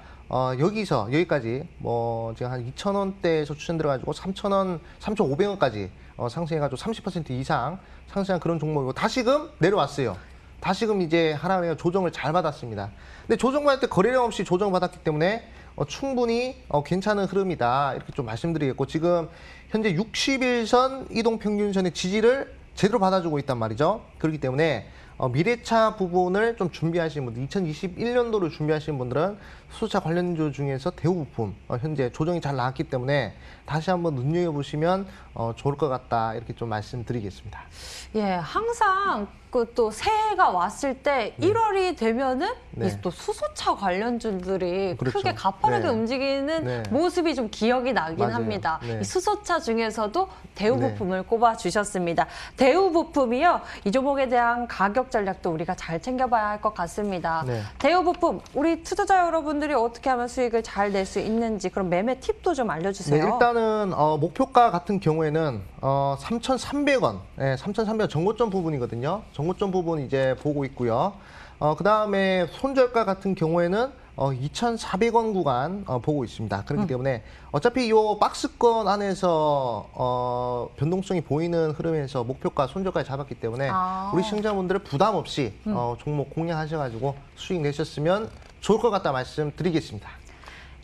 여기까지 뭐 제가 한 2,000원대에서 추천드려가지고 3,000원, 3,500원까지 상승해가지고 30% 이상 상승한 그런 종목이고 다시금 내려왔어요. 다시금 이제 하나의 조정을 잘 받았습니다. 근데 조정받을 때 거래량 없이 조정받았기 때문에 충분히 괜찮은 흐름이다 이렇게 좀 말씀드리겠고 지금 현재 60일선 이동평균선의 지지를 제대로 받아주고 있단 말이죠. 그렇기 때문에 미래차 부분을 좀 준비하시는 분들 2021년도를 준비하시는 분들은 수소차 관련주 중에서 대우부품 현재 조정이 잘 나왔기 때문에 다시 한번 눈여겨보시면 좋을 것 같다 이렇게 좀 말씀드리겠습니다. 예, 항상 그 또 새해가 왔을 때 1월이 되면은 네. 이 또 수소차 관련주들이 그렇죠. 크게 가파르게 네. 움직이는 네. 모습이 좀 기억이 나긴 맞아요. 합니다. 네. 이 수소차 중에서도 대우부품을 꼽아 주셨습니다. 대우부품이요. 이 종목에 대한 가격 전략도 우리가 잘 챙겨봐야 할 것 같습니다. 네. 대우부품 우리 투자자 여러분들이 어떻게 하면 수익을 잘 낼 수 있는지 그런 매매 팁도 좀 알려주세요. 네, 일단은 목표가 같은 경우에는 3,300원, 네, 3,300원 정고점 부분이거든요. 정고점 부분 이제 보고 있고요. 그 다음에 손절가 같은 경우에는 2,400원 구간 보고 있습니다. 그렇기 때문에 어차피 이 박스권 안에서 변동성이 보이는 흐름에서 목표가 손절까지 잡았기 때문에 우리 시청자분들은 부담 없이 종목 공략하셔가지고 수익 내셨으면 좋을 것 같다 말씀드리겠습니다.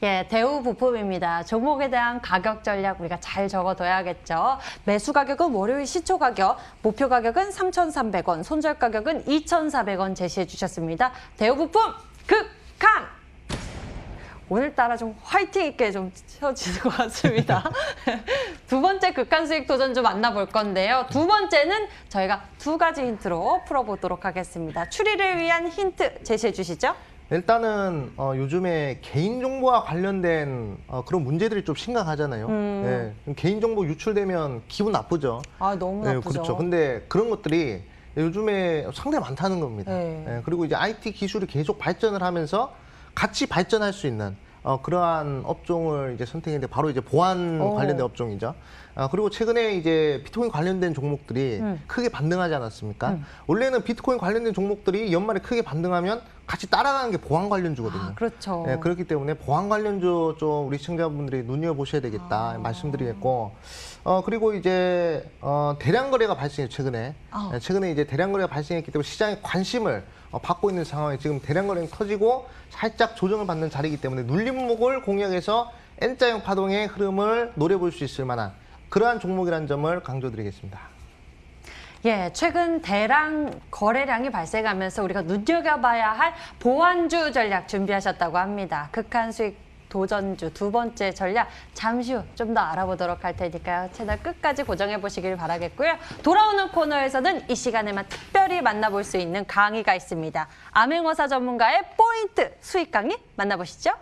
예, 대우부품입니다. 종목에 대한 가격 전략 우리가 잘 적어둬야겠죠. 매수 가격은 월요일 시초 가격, 목표 가격은 3,300원, 손절 가격은 2,400원 제시해 주셨습니다. 대우부품 극강! 오늘따라 좀 화이팅 있게 좀 쳐지는 것 같습니다. 두 번째 극한 수익 도전주 만나볼 건데요. 두 번째는 저희가 두 가지 힌트로 풀어보도록 하겠습니다. 추리를 위한 힌트 제시해 주시죠. 일단은 요즘에 개인정보와 관련된 그런 문제들이 좀 심각하잖아요. 네, 개인정보 유출되면 기분 나쁘죠. 아, 너무 네, 나쁘죠. 그렇죠. 근데 그런 것들이 요즘에 상당히 많다는 겁니다. 네. 네, 그리고 이제 IT 기술이 계속 발전을 하면서 같이 발전할 수 있는 그러한 업종을 이제 선택했는데 바로 이제 보안 관련된 업종이죠. 그리고 최근에 이제 비트코인 관련된 종목들이 크게 반등하지 않았습니까? 원래는 비트코인 관련된 종목들이 연말에 크게 반등하면 같이 따라가는 게 보안 관련주거든요. 아, 그렇죠. 네, 그렇기 때문에 보안 관련주 좀 우리 시청자분들이 눈여보셔야 되겠다 말씀드리겠고, 그리고 이제 대량 거래가 발생했죠, 최근에. 네, 최근에 이제 대량 거래가 발생했기 때문에 시장에 관심을 받고 있는 상황에 지금 대량 거래가 터지고 살짝 조정을 받는 자리이기 때문에 눌림목을 공략해서 N자형 파동의 흐름을 노려볼 수 있을 만한 그러한 종목이라는 점을 강조드리겠습니다. 예, 최근 대량 거래량이 발생하면서 우리가 눈여겨봐야 할 보완주 전략 준비하셨다고 합니다. 극한 수익 도전주 두 번째 전략 잠시 후 좀 더 알아보도록 할 테니까요. 채널 끝까지 고정해 보시길 바라겠고요. 돌아오는 코너에서는 이 시간에만 특별히 만나볼 수 있는 강의가 있습니다. 암행어사 전문가의 포인트 수익 강의 만나보시죠.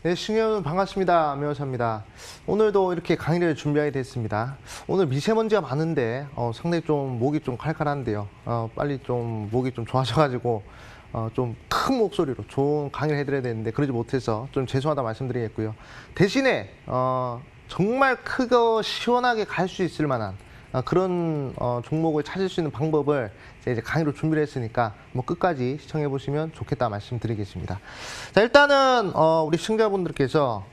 네, 신여러분 반갑습니다. 매호사입니다. 오늘도 이렇게 강의를 준비하게 됐습니다. 오늘 미세먼지가 많은데 상당히 좀 목이 좀 칼칼한데요. 빨리 좀 목이 좀 좋아져가지고 좀 큰 목소리로 좋은 강의를 해드려야 되는데 그러지 못해서 좀 죄송하다 말씀드리겠고요. 대신에 정말 크고 시원하게 갈 수 있을 만한 그런 종목을 찾을 수 있는 방법을 이제 강의로 준비를 했으니까 뭐 끝까지 시청해 보시면 좋겠다 말씀드리겠습니다. 자, 일단은 우리 시청자분들께서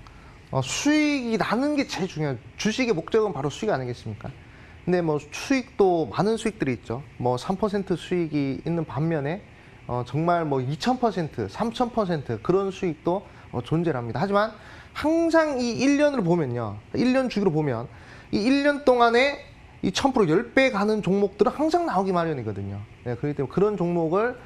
수익이 나는 게 제일 중요해요. 주식의 목적은 바로 수익 아니겠습니까? 근데 뭐 수익도 많은 수익들이 있죠. 뭐 3% 수익이 있는 반면에 정말 뭐 2000%, 3000% 그런 수익도 존재를 합니다. 하지만 항상 이 1년을 보면요. 1년 주기로 보면 이 1년 동안에 이 1000% 10배 가는 종목들은 항상 나오기 마련이거든요. 네, 그렇기 때문에 그런 종목을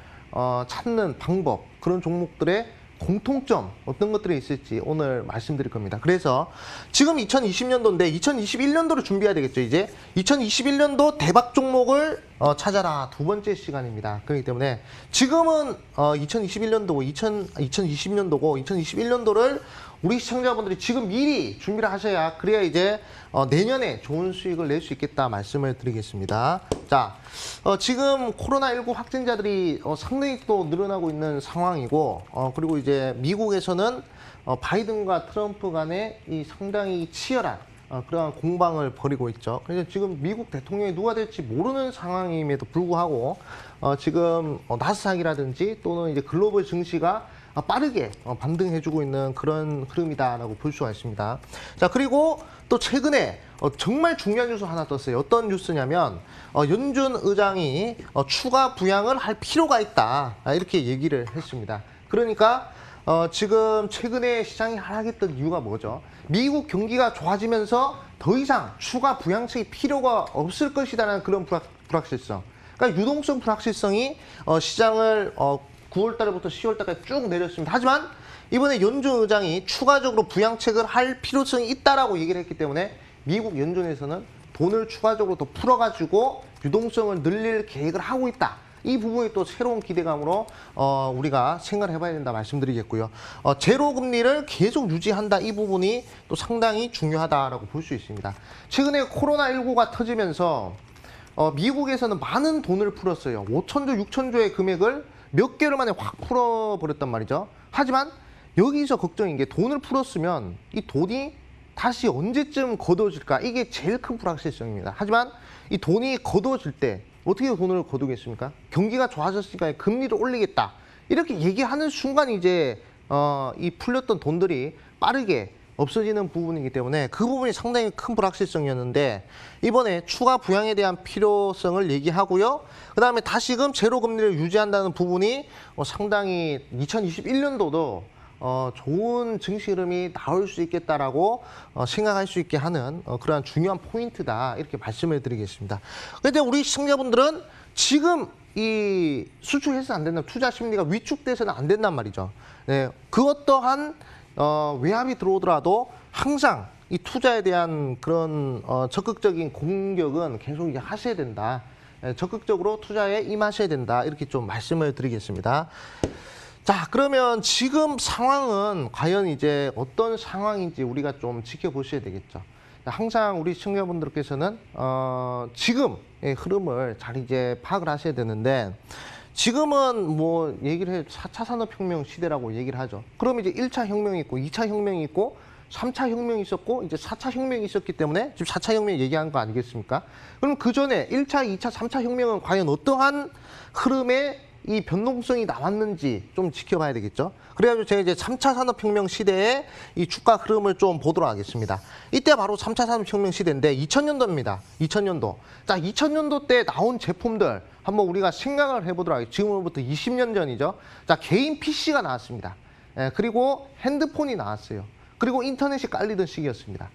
찾는 방법, 그런 종목들의 공통점 어떤 것들이 있을지 오늘 말씀드릴 겁니다. 그래서 지금 2020년도인데 2021년도를 준비해야 되겠죠. 이제 2021년도 대박 종목을 찾아라 두 번째 시간입니다. 그렇기 때문에 지금은 2021년도고 2020년도고 2021년도를 우리 시청자분들이 지금 미리 준비를 하셔야 그래야 이제 내년에 좋은 수익을 낼 수 있겠다 말씀을 드리겠습니다. 자, 지금 코로나19 확진자들이 상당히 또 늘어나고 있는 상황이고 그리고 이제 미국에서는 바이든과 트럼프 간에 이 상당히 치열한 그러한 공방을 벌이고 있죠. 그래서 지금 미국 대통령이 누가 될지 모르는 상황임에도 불구하고 지금 나스닥이라든지 또는 이제 글로벌 증시가 빠르게 반등해주고 있는 그런 흐름이다라고 볼 수가 있습니다. 자, 그리고 또 최근에 정말 중요한 뉴스 하나 떴어요. 어떤 뉴스냐면 연준 의장이 추가 부양을 할 필요가 있다 이렇게 얘기를 했습니다. 그러니까 지금 최근에 시장이 하락했던 이유가 뭐죠? 미국 경기가 좋아지면서 더 이상 추가 부양책이 필요가 없을 것이라는 그런 불확실성. 그러니까 유동성 불확실성이 시장을 9월 달부터 10월 달까지 쭉 내렸습니다. 하지만 이번에 연준 의장이 추가적으로 부양책을 할 필요성이 있다라고 얘기를 했기 때문에 미국 연준에서는 돈을 추가적으로 더 풀어가지고 유동성을 늘릴 계획을 하고 있다. 이 부분이 또 새로운 기대감으로 우리가 생각을 해봐야 된다 말씀드리겠고요. 제로 금리를 계속 유지한다. 이 부분이 또 상당히 중요하다라고 볼 수 있습니다. 최근에 코로나19가 터지면서 미국에서는 많은 돈을 풀었어요. 5천조, 6천조의 금액을 몇 개월 만에 확 풀어버렸단 말이죠. 하지만 여기서 걱정인 게 돈을 풀었으면 이 돈이 다시 언제쯤 거두어질까? 이게 제일 큰 불확실성입니다. 하지만 이 돈이 거두어질 때 어떻게 돈을 거두겠습니까? 경기가 좋아졌으니까 금리를 올리겠다. 이렇게 얘기하는 순간 이제 이 풀렸던 돈들이 빠르게 없어지는 부분이기 때문에 그 부분이 상당히 큰 불확실성이었는데 이번에 추가 부양에 대한 필요성을 얘기하고요. 그다음에 다시금 제로 금리를 유지한다는 부분이 상당히 2021년도도 좋은 증시 흐름이 나올 수 있겠다라고 생각할 수 있게 하는 그러한 중요한 포인트다 이렇게 말씀을 드리겠습니다. 그런데 우리 시청자분들은 지금 이 수출해서 안 된다면 투자 심리가 위축돼서는 안 된단 말이죠. 네, 그 어떠한 외압이 들어오더라도 항상 이 투자에 대한 그런 적극적인 공격은 계속 이제 하셔야 된다. 적극적으로 투자에 임하셔야 된다. 이렇게 좀 말씀을 드리겠습니다. 자, 그러면 지금 상황은 과연 이제 어떤 상황인지 우리가 좀 지켜보셔야 되겠죠. 항상 우리 시청자분들께서는 지금의 흐름을 잘 이제 파악을 하셔야 되는데 지금은 뭐 얘기를 해 4차 산업혁명 시대라고 얘기를 하죠. 그럼 이제 1차 혁명이 있고 2차 혁명이 있고 3차 혁명이 있었고 이제 4차 혁명이 있었기 때문에 지금 4차 혁명 얘기한 거 아니겠습니까? 그럼 그 전에 1차, 2차, 3차 혁명은 과연 어떠한 흐름의 이 변동성이 나왔는지 좀 지켜봐야 되겠죠. 그래가지고 제가 이제 3차 산업혁명 시대의 이 주가 흐름을 좀 보도록 하겠습니다. 이때 바로 3차 산업혁명 시대인데 2000년도입니다. 2000년도. 자, 2000년도 때 나온 제품들 한번 우리가 생각을 해보도록 하겠습니다. 지금으로부터 20년 전이죠. 자, 개인 PC가 나왔습니다. 그리고 핸드폰이 나왔어요. 그리고 인터넷이 깔리던 시기였습니다.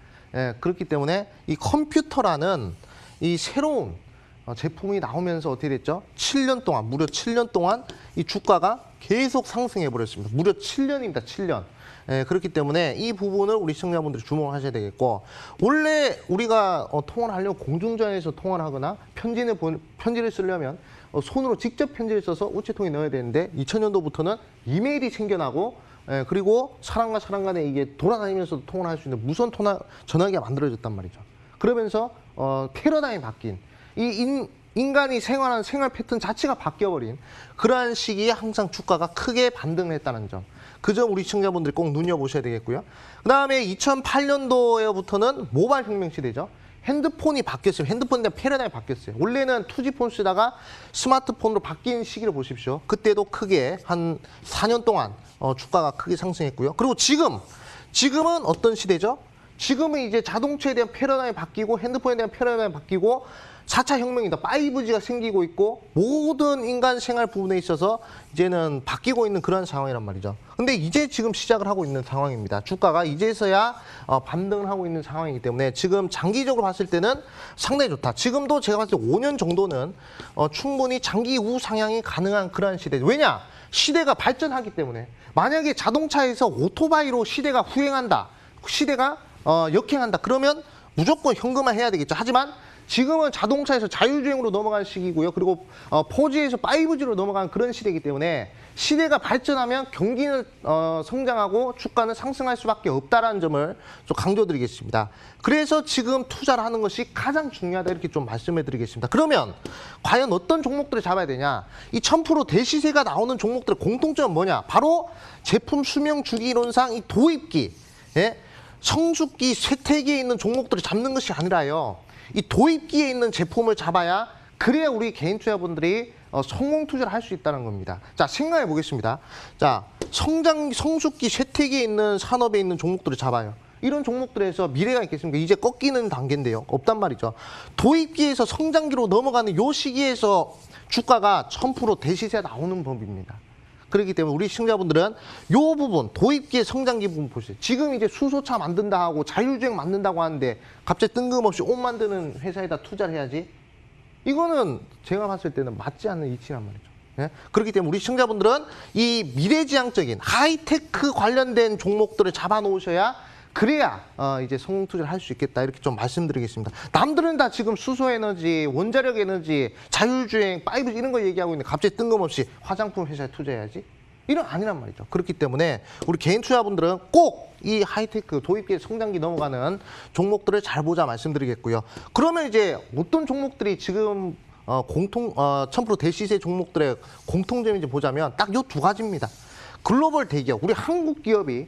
그렇기 때문에 이 컴퓨터라는 이 새로운 제품이 나오면서 어떻게 됐죠? 7년 동안, 무려 7년 동안 이 주가가 계속 상승해 버렸습니다. 무려 7년입니다. 7년. 그렇기 때문에 이 부분을 우리 시청자분들이 주목을 하셔야 되겠고, 원래 우리가 통화를 하려면 공중전화에서 통화를 하거나 편지를 쓰려면 손으로 직접 편지를 써서 우체통에 넣어야 되는데 2000년도부터는 이메일이 생겨나고 그리고 사람과 사람 간에 이게 돌아다니면서 통화를 할 수 있는 무선 전화기가 만들어졌단 말이죠. 그러면서 패러다임이 바뀐 이 인간이 생활하는 생활 패턴 자체가 바뀌어버린 그러한 시기에 항상 주가가 크게 반등을 했다는 점. 그 점 우리 시청자분들이 꼭 눈여보셔야 되겠고요. 그 다음에 2008년도에부터는 모바일 혁명 시대죠. 핸드폰이 바뀌었어요. 핸드폰에 대한 패러다임이 바뀌었어요. 원래는 2G폰 쓰다가 스마트폰으로 바뀐 시기를 보십시오. 그때도 크게 한 4년 동안 주가가 크게 상승했고요. 그리고 지금은 어떤 시대죠? 지금은 이제 자동차에 대한 패러다임이 바뀌고 핸드폰에 대한 패러다임이 바뀌고 4차 혁명이다. 5G가 생기고 있고 모든 인간 생활 부분에 있어서 이제는 바뀌고 있는 그런 상황이란 말이죠. 근데 이제 지금 시작을 하고 있는 상황입니다. 주가가 이제서야 반등을 하고 있는 상황이기 때문에 지금 장기적으로 봤을 때는 상당히 좋다. 지금도 제가 봤을 때 5년 정도는 충분히 장기 우상향이 가능한 그런 시대. 왜냐? 시대가 발전하기 때문에. 만약에 자동차에서 오토바이로 시대가 후행한다. 시대가 역행한다. 그러면 무조건 현금화 해야 되겠죠. 하지만 지금은 자동차에서 자율주행으로 넘어가는 시기고요. 그리고 4G에서 5G로 넘어가는 그런 시대이기 때문에 시대가 발전하면 경기는 성장하고 주가는 상승할 수밖에 없다는 점을 좀 강조드리겠습니다. 그래서 지금 투자를 하는 것이 가장 중요하다 이렇게 좀 말씀해 드리겠습니다. 그러면 과연 어떤 종목들을 잡아야 되냐? 이 1000% 대시세가 나오는 종목들의 공통점은 뭐냐? 바로 제품 수명 주기 이론상 이 도입기, 성숙기, 쇠퇴기에 있는 종목들을 잡는 것이 아니라요. 이 도입기에 있는 제품을 잡아야 그래야 우리 개인 투자분들이 성공 투자를 할 수 있다는 겁니다. 자, 생각해 보겠습니다. 자, 성숙기, 쇠퇴기에 있는 산업에 있는 종목들을 잡아요. 이런 종목들에서 미래가 있겠습니까? 이제 꺾이는 단계인데요. 없단 말이죠. 도입기에서 성장기로 넘어가는 요 시기에서 주가가 1000% 대시세 나오는 법입니다. 그렇기 때문에 우리 시청자분들은 요 부분, 도입기의 성장기 부분 보세요. 지금 이제 수소차 만든다 하고 자율주행 만든다고 하는데 갑자기 뜬금없이 옷 만드는 회사에다 투자를 해야지? 이거는 제가 봤을 때는 맞지 않는 이치란 말이죠. 예? 그렇기 때문에 우리 시청자분들은 이 미래지향적인 하이테크 관련된 종목들을 잡아놓으셔야 그래야 이제 성공 투자를 할 수 있겠다 이렇게 좀 말씀드리겠습니다. 남들은 다 지금 수소에너지, 원자력 에너지, 자율주행, 5G 이런 거 얘기하고 있는데 갑자기 뜬금없이 화장품 회사에 투자해야지? 이런 아니란 말이죠. 그렇기 때문에 우리 개인 투자분들은 꼭 이 하이테크 도입기의 성장기 넘어가는 종목들을 잘 보자 말씀드리겠고요. 그러면 이제 어떤 종목들이 지금 1000% 대시세 종목들의 공통점인지 보자면 딱 요 두 가지입니다. 글로벌 대기업, 우리 한국 기업이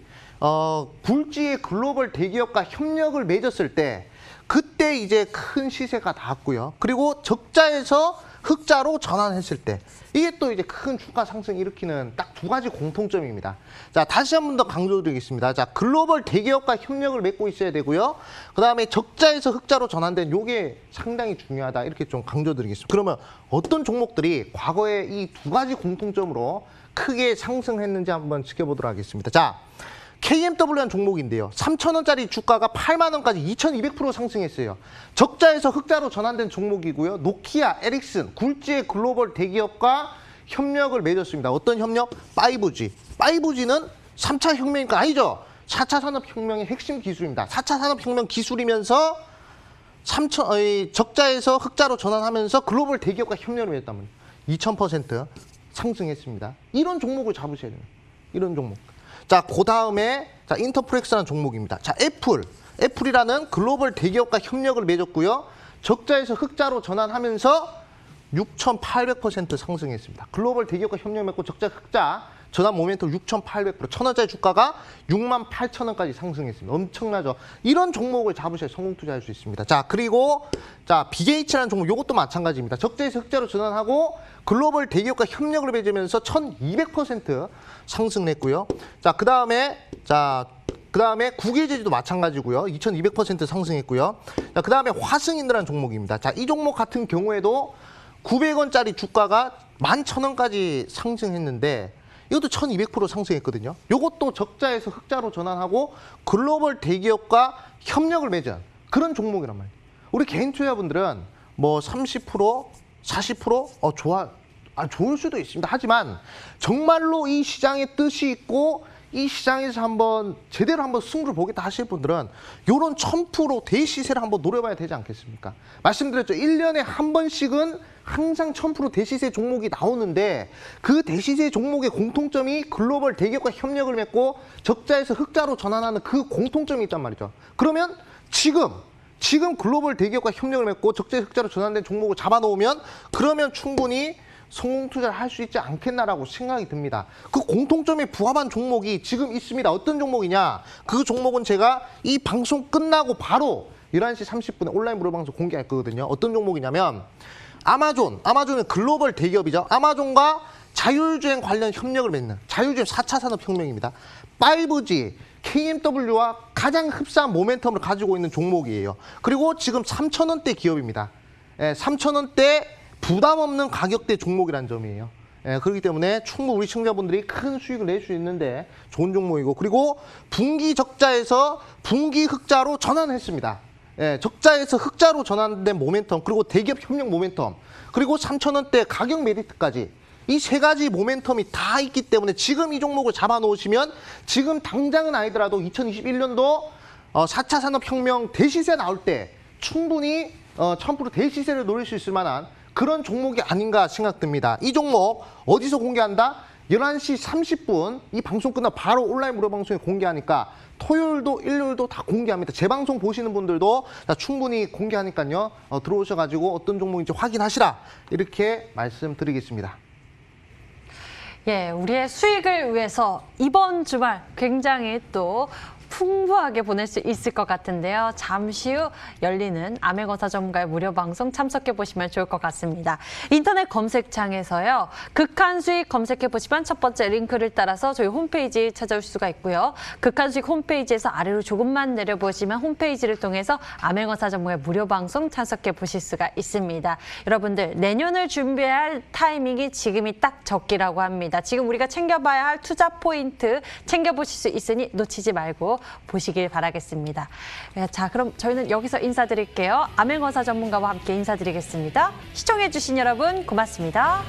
굴지의 글로벌 대기업과 협력을 맺었을 때 그때 이제 큰 시세가 닿았고요. 그리고 적자에서 흑자로 전환했을 때 이게 또 이제 큰 주가 상승 일으키는 딱 두 가지 공통점입니다. 자, 다시 한 번 더 강조드리겠습니다. 자, 글로벌 대기업과 협력을 맺고 있어야 되고요. 그다음에 적자에서 흑자로 전환된 요게 상당히 중요하다 이렇게 좀 강조드리겠습니다. 그러면 어떤 종목들이 과거에 이 두 가지 공통점으로 크게 상승했는지 한번 지켜보도록 하겠습니다. 자, KMW라는 종목인데요. 3,000원짜리 주가가 8만 원까지 2,200% 상승했어요. 적자에서 흑자로 전환된 종목이고요. 노키아, 에릭슨, 굴지의 글로벌 대기업과 협력을 맺었습니다. 어떤 협력? 5G. 5G는 3차 혁명이니까 아니죠. 4차 산업혁명의 핵심 기술입니다. 4차 산업혁명 기술이면서 적자에서 흑자로 전환하면서 글로벌 대기업과 협력을 맺었단 말이에요. 2000% 상승했습니다. 이런 종목을 잡으셔야 돼요. 이런 종목. 자, 그 다음에 자, 인터프렉스라는 종목입니다. 자, 애플이라는 글로벌 대기업과 협력을 맺었고요. 적자에서 흑자로 전환하면서 6,800% 상승했습니다. 글로벌 대기업과 협력 맺고 적자 흑자 전환 모멘텀 6,800%, 1,000원짜리 주가가 68,000원까지 상승했습니다. 엄청나죠? 이런 종목을 잡으셔야 성공 투자할 수 있습니다. 자, 그리고 자, BJH라는 종목 이것도 마찬가지입니다. 적자에서 흑자로 전환하고 글로벌 대기업과 협력을 맺으면서 1,200% 상승했고요. 자, 그다음에 국외제주도 마찬가지고요. 2,200% 상승했고요. 자, 그다음에 화승인드라는 종목입니다. 자, 이 종목 같은 경우에도 900원짜리 주가가 11,000원까지 상승했는데 이것도 1,200% 상승했거든요. 이것도 적자에서 흑자로 전환하고 글로벌 대기업과 협력을 맺은 그런 종목이란 말이에요. 우리 개인 투자분들은 뭐 30%, 40% 좋을 수도 있습니다. 하지만 정말로 이 시장의 뜻이 있고 이 시장에서 제대로 한번 승부를 보겠다 하실 분들은 이런 1000% 대시세를 한번 노려봐야 되지 않겠습니까? 말씀드렸죠. 1년에 한 번씩은 항상 1000% 대시세 종목이 나오는데 그 대시세 종목의 공통점이 글로벌 대기업과 협력을 맺고 적자에서 흑자로 전환하는 그 공통점이 있단 말이죠. 그러면 지금 글로벌 대기업과 협력을 맺고 적자에서 흑자로 전환된 종목을 잡아놓으면 그러면 충분히 성공 투자를 할 수 있지 않겠나라고 생각이 듭니다. 그 공통점에 부합한 종목이 지금 있습니다. 어떤 종목이냐? 그 종목은 제가 이 방송 끝나고 바로 11시 30분에 온라인 무료 방송 공개할 거거든요. 어떤 종목이냐면 아마존은 글로벌 대기업이죠. 아마존과 자율주행 관련 협력을 맺는 자율주행 4차 산업혁명입니다. 5G, KMW와 가장 흡사한 모멘텀을 가지고 있는 종목이에요. 그리고 지금 3,000원대 기업입니다. 3,000원대 부담 없는 가격대 종목이라는 점이에요. 그렇기 때문에 충분히 우리 시청자분들이 큰 수익을 낼 수 있는데 좋은 종목이고 그리고 분기 적자에서 분기 흑자로 전환했습니다. 적자에서 흑자로 전환된 모멘텀 그리고 대기업 협력 모멘텀 그리고 3,000원대 가격 메리트까지 이 세 가지 모멘텀이 다 있기 때문에 지금 이 종목을 잡아놓으시면 지금 당장은 아니더라도 2021년도 4차 산업혁명 대시세 나올 때 충분히 1000% 대시세를 노릴 수 있을 만한 그런 종목이 아닌가 생각됩니다. 이 종목 어디서 공개한다? 11시 30분 이 방송 끝나 바로 온라인 무료 방송에 공개하니까 토요일도 일요일도 다 공개합니다. 재방송 보시는 분들도 충분히 공개하니까요. 들어오셔가지고 어떤 종목인지 확인하시라 이렇게 말씀드리겠습니다. 예, 우리의 수익을 위해서 이번 주말 굉장히 또 풍부하게 보낼 수 있을 것 같은데요. 잠시 후 열리는 암행어사 전문가의 무료 방송 참석해 보시면 좋을 것 같습니다. 인터넷 검색창에서요. 극한수익 검색해 보시면 첫 번째 링크를 따라서 저희 홈페이지 찾아올 수가 있고요. 극한수익 홈페이지에서 아래로 조금만 내려보시면 홈페이지를 통해서 암행어사 전문가의 무료 방송 참석해 보실 수가 있습니다. 여러분들 내년을 준비할 타이밍이 지금이 딱 적기라고 합니다. 지금 우리가 챙겨봐야 할 투자 포인트 챙겨보실 수 있으니 놓치지 말고 보시길 바라겠습니다. 자, 그럼 저희는 여기서 인사드릴게요. 암행어사 전문가와 함께 인사드리겠습니다. 시청해주신 여러분 고맙습니다.